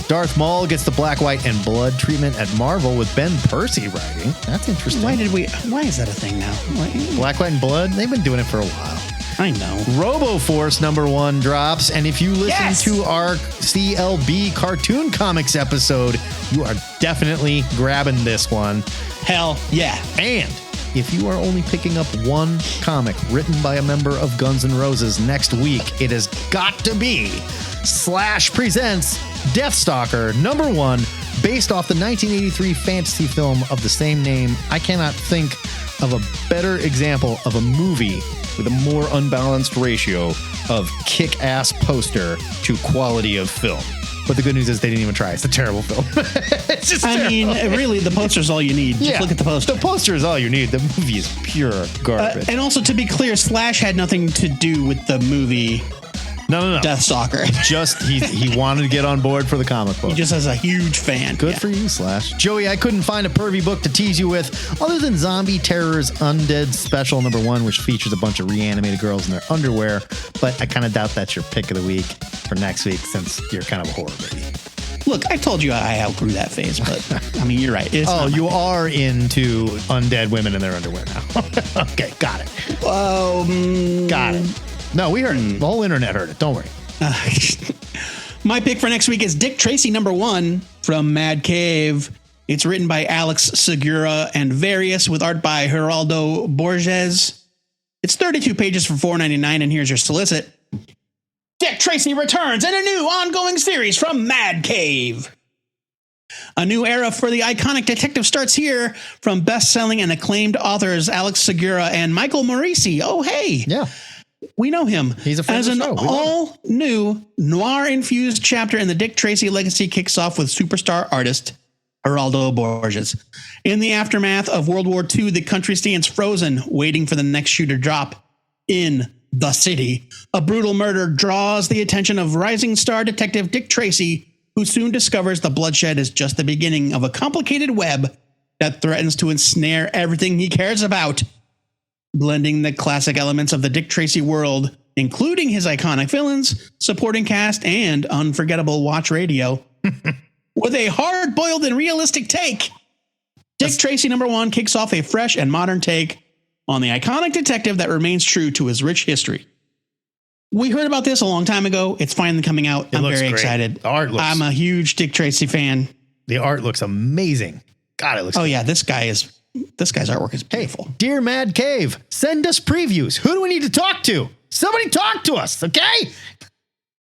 Darth Maul gets the black, white, and blood treatment at Marvel with Ben Percy writing. That's interesting. Why is that a thing now? Black, white, and blood? They've been doing it for a while. I know. RoboForce #1 drops, and if you listen to our CLB Cartoon Comics episode, you are definitely grabbing this one. Hell yeah. And if you are only picking up one comic written by a member of Guns N' Roses next week, it has got to be Slash presents Deathstalker #1, based off the 1983 fantasy film of the same name. I cannot think of a better example of a movie with a more unbalanced ratio of kick-ass poster to quality of film. But the good news is they didn't even try. It's a terrible film. It's just terrible. Really, the poster's all you need. Just look at the poster. The poster is all you need. The movie is pure garbage. And also, to be clear, Slash had nothing to do with the movie. No. Deathstalker. Just he wanted to get on board for the comic book. He just has a huge fan. Good for you, Slash. Joey, I couldn't find a pervy book to tease you with other than Zombie Terror's Undead Special #1, which features a bunch of reanimated girls in their underwear. But I kind of doubt that's your pick of the week for next week, since you're kind of a horror baby. Look, I told you I outgrew that phase, but I mean, you're right. You are into undead women in their underwear now. Okay, got it. Got it. No, we heard it. The whole internet heard it. Don't worry. My pick for next week is Dick Tracy #1 from Mad Cave. It's written by Alex Segura and Various, with art by Geraldo Borges. It's 32 pages for $4.99, and here's your solicit. Dick Tracy returns in a new ongoing series from Mad Cave. A new era for the iconic detective starts here from best-selling and acclaimed authors Alex Segura and Michael Morisi. Oh, hey. Yeah. We know him. He's a friend As of the an show. all-new, noir-infused chapter in the Dick Tracy legacy kicks off with superstar artist Geraldo Borges. In the aftermath of World War II, the country stands frozen, waiting for the next shoe to drop. In the city, a brutal murder draws the attention of rising star detective Dick Tracy, who soon discovers the bloodshed is just the beginning of a complicated web that threatens to ensnare everything he cares about. Blending the classic elements of the Dick Tracy world, including his iconic villains, supporting cast, and unforgettable watch radio, with a hard-boiled and realistic take. Dick Tracy #1 kicks off a fresh and modern take on the iconic detective that remains true to his rich history. We heard about this a long time ago. It's finally coming out. I'm very excited. The art looks, I'm a huge Dick Tracy fan. The art looks amazing. God, it looks. Oh yeah, this guy's artwork is beautiful. Hey, dear Mad Cave, send us previews. Who do we need to talk to? Somebody talk to us, okay?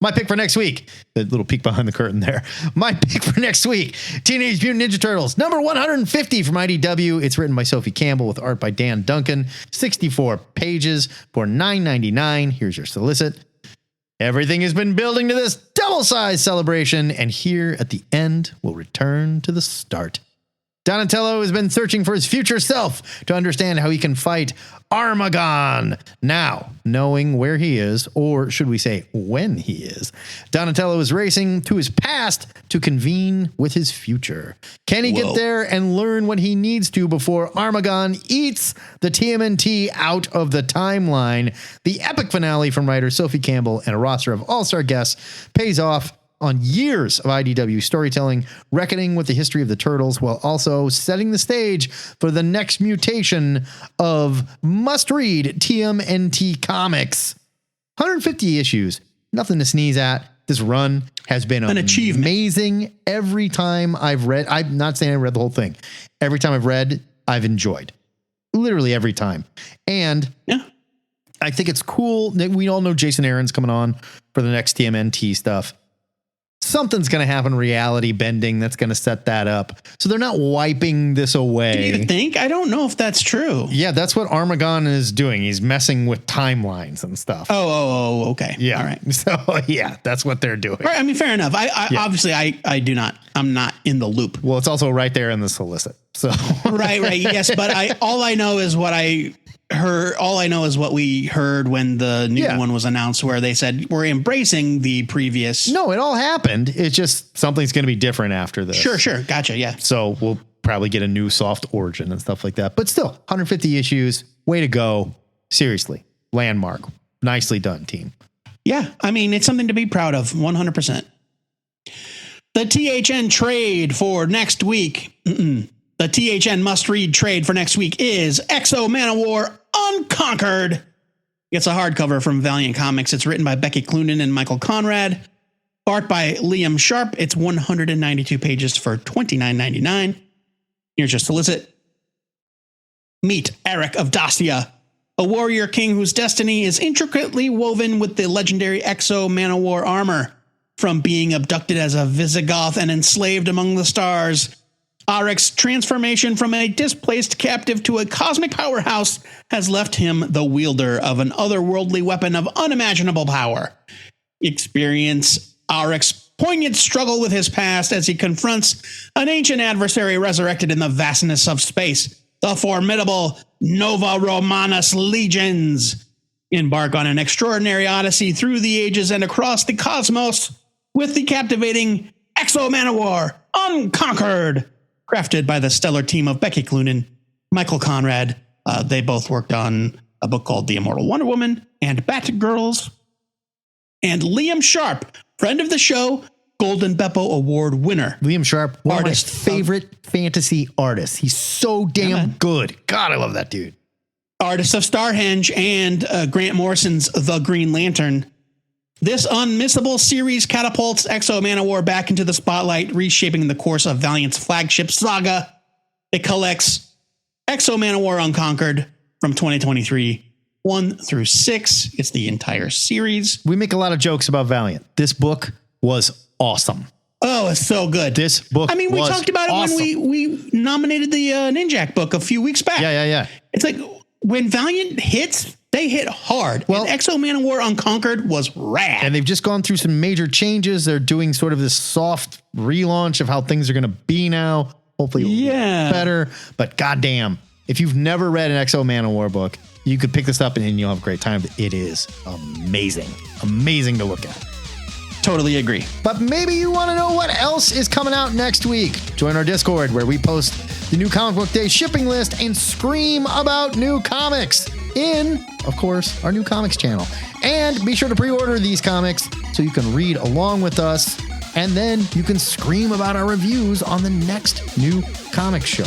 My pick for next week, the little peek behind the curtain there. My pick for next week, Teenage Mutant Ninja Turtles, number 150 from IDW. It's written by Sophie Campbell with art by Dan Duncan. 64 pages for $9.99. Here's your solicit. Everything has been building to this double-sized celebration, and here at the end, we'll return to the start. Donatello has been searching for his future self to understand how he can fight Armagon. Now, knowing where he is, or should we say when he is, Donatello is racing to his past to convene with his future. Can he get there and learn what he needs to before Armagon eats the TMNT out of the timeline? The epic finale from writer Sophie Campbell and a roster of all-star guests pays off on years of IDW storytelling, reckoning with the history of the Turtles while also setting the stage for the next mutation of must-read TMNT comics. 150 issues, nothing to sneeze at. This run has been an achievement. Amazing. Every time I've read, I'm not saying I read the whole thing. Every time I've read, I've enjoyed. Literally every time. And yeah, I think it's cool that we all know Jason Aaron's coming on for the next TMNT stuff. Something's going to happen, reality bending, that's going to set that up. So they're not wiping this away. Do you think? I don't know if that's true. Yeah, that's what Armagon is doing. He's messing with timelines and stuff. Oh, okay. Yeah. All right. So, yeah, that's what they're doing. Right, I mean, fair enough. Obviously, I'm not in the loop. Well, it's also right there in the solicit. So right. Yes. But all I know is what I heard. All I know is what we heard when the new one was announced, where they said we're embracing the previous. No, it all happened. It's just something's going to be different after this. Sure. Gotcha. Yeah. So we'll probably get a new soft origin and stuff like that. But still, 150 issues. Way to go. Seriously. Landmark. Nicely done, team. Yeah. I mean, it's something to be proud of. 100%. The THN trade for next week. The THN must-read trade for next week is X-O Manowar Unconquered. It's a hardcover from Valiant Comics. It's written by Becky Cloonan and Michael Conrad. Art by Liam Sharp. It's 192 pages for $29.99. Here's your solicit. Meet Eric of Dacia, a warrior king whose destiny is intricately woven with the legendary X-O Manowar armor. From being abducted as a Visigoth and enslaved among the stars, Aric's transformation from a displaced captive to a cosmic powerhouse has left him the wielder of an otherworldly weapon of unimaginable power. Experience Aric's poignant struggle with his past as he confronts an ancient adversary resurrected in the vastness of space, the formidable Nova Romanus legions. Embark on an extraordinary odyssey through the ages and across the cosmos with the captivating X-O Manowar Unconquered. Crafted by the stellar team of Becky Cloonan, Michael Conrad. They both worked on a book called The Immortal Wonder Woman and Batgirls. And Liam Sharp, friend of the show, Golden Beppo Award winner. Liam Sharp, one of my favorite fantasy artists. He's so damn good. God, I love that dude. Artist of Starhenge and Grant Morrison's The Green Lantern. This unmissable series catapults X-O Manowar back into the spotlight, reshaping the course of Valiant's flagship saga. It collects X-O Manowar Unconquered from 2023, 1 through 6. It's the entire series. We make a lot of jokes about Valiant. This book was awesome. Oh, it's so good. This book, I mean, we talked about it when we nominated the Ninjak book a few weeks back. Yeah. It's like when Valiant hits, they hit hard. Well, and X-O Manowar Unconquered was rad. And they've just gone through some major changes. They're doing sort of this soft relaunch of how things are going to be now. Hopefully better. But goddamn, if you've never read an X-O Manowar book, you could pick this up and you'll have a great time. It is amazing. Amazing to look at. Totally agree. But maybe you want to know what else is coming out next week. Join our Discord where we post the new Comic Book Day shipping list and scream about new comics in, of course, our new comics channel. And be sure to pre-order these comics so you can read along with us. And then you can scream about our reviews on the next new comic show.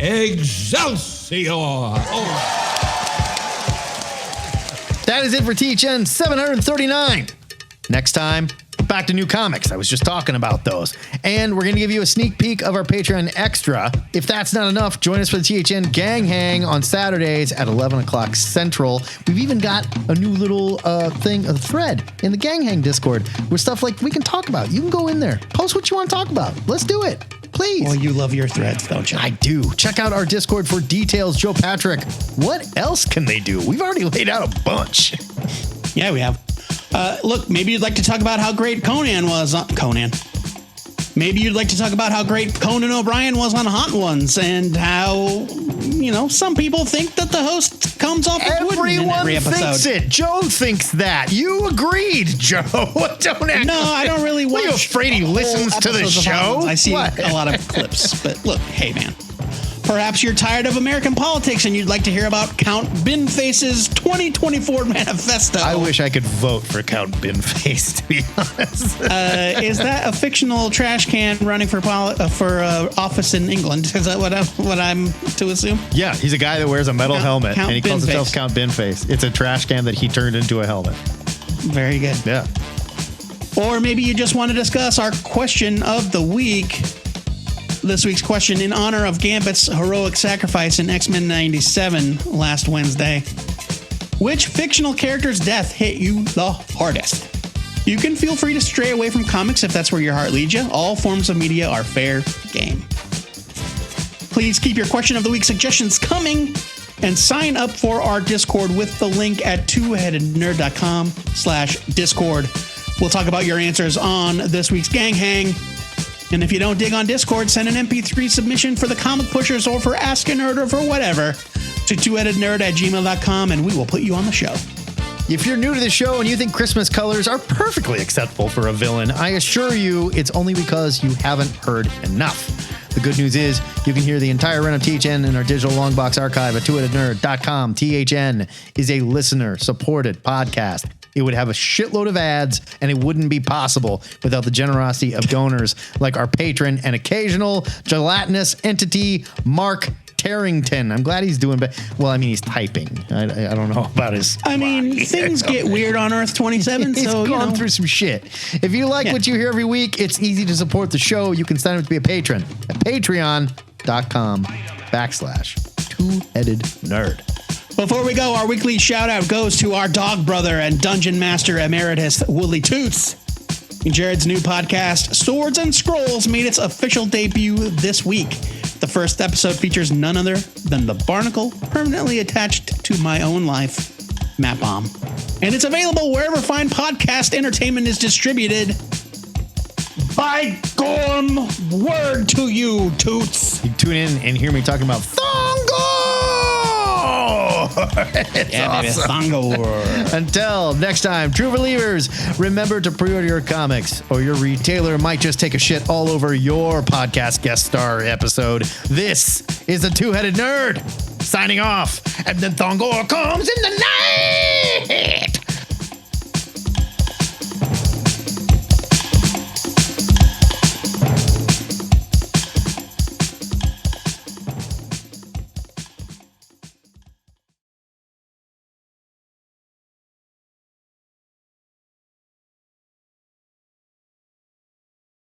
Excelsior! Oh. That is it for THN 739. Next time, back to new comics. I was just talking about those. And we're going to give you a sneak peek of our Patreon extra. If that's not enough, join us for the THN Gang Hang on Saturdays at 11 o'clock Central. We've even got a new little a thread in the Gang Hang Discord with stuff like we can talk about. You can go in there, post what you want to talk about. Let's do it. Please. Well, you love your threads, don't you? I do. Check out our Discord for details. Joe Patrick, what else can they do? We've already laid out a bunch. Yeah, we have. Look, maybe you'd like to talk about how great Conan was on Conan. Maybe you'd like to talk about how great Conan O'Brien was on Hot Ones and how, some people think that the host comes off with wooden in every episode. Everyone thinks it. Joe thinks that. You agreed, Joe. Don't act. No, I don't really watch. Are you afraid he listens to the show? I see a lot of clips, but look, hey, man. Perhaps you're tired of American politics and you'd like to hear about Count Binface's 2024 manifesto. I wish I could vote for Count Binface, to be honest. Is that a fictional trash can running for office in England? Is that what I'm to assume? Yeah, he's a guy that wears a metal helmet, and he calls himself Count Binface. It's a trash can that he turned into a helmet. Very good. Yeah. Or maybe you just want to discuss our question of the week. This week's question, in honor of Gambit's heroic sacrifice in X-Men 97 last Wednesday. Which fictional character's death hit you the hardest? You can feel free to stray away from comics if that's where your heart leads you. All forms of media are fair game. Please keep your question of the week suggestions coming and sign up for our Discord with the link at twoheadednerd.com/Discord. We'll talk about your answers on this week's Gang Hang. And if you don't dig on Discord, send an MP3 submission for the Comic Pushers or for Ask a Nerd or for whatever to twoheadednerd@gmail.com and we will put you on the show. If you're new to the show and you think Christmas colors are perfectly acceptable for a villain, I assure you it's only because you haven't heard enough. The good news is you can hear the entire run of THN in our digital longbox archive at twoheadednerd.com. THN is a listener-supported podcast. It would have a shitload of ads, and it wouldn't be possible without the generosity of donors like our patron and occasional gelatinous entity, Mark Tarrington. I'm glad he's doing better. Well, I mean, he's typing. I don't know about his... Things get weird on Earth 27, he's so, going through some shit. If you like what you hear every week, it's easy to support the show. You can sign up to be a patron at patreon.com/twoheadednerd. Before we go, our weekly shout out goes to our dog brother and dungeon master emeritus, Wooly Toots. Jared's new podcast, Swords and Scrolls, made its official debut this week. The first episode features none other than the barnacle permanently attached to my own life, Matt Baum. And it's available wherever fine podcast entertainment is distributed. By gone word to you, Toots. You tune in and hear me talking about Thongo! It's awesome. Until next time, true believers, remember to pre-order your comics or your retailer might just take a shit all over your podcast guest star episode. This is the Two-Headed Nerd signing off, and then Thongor comes in the night.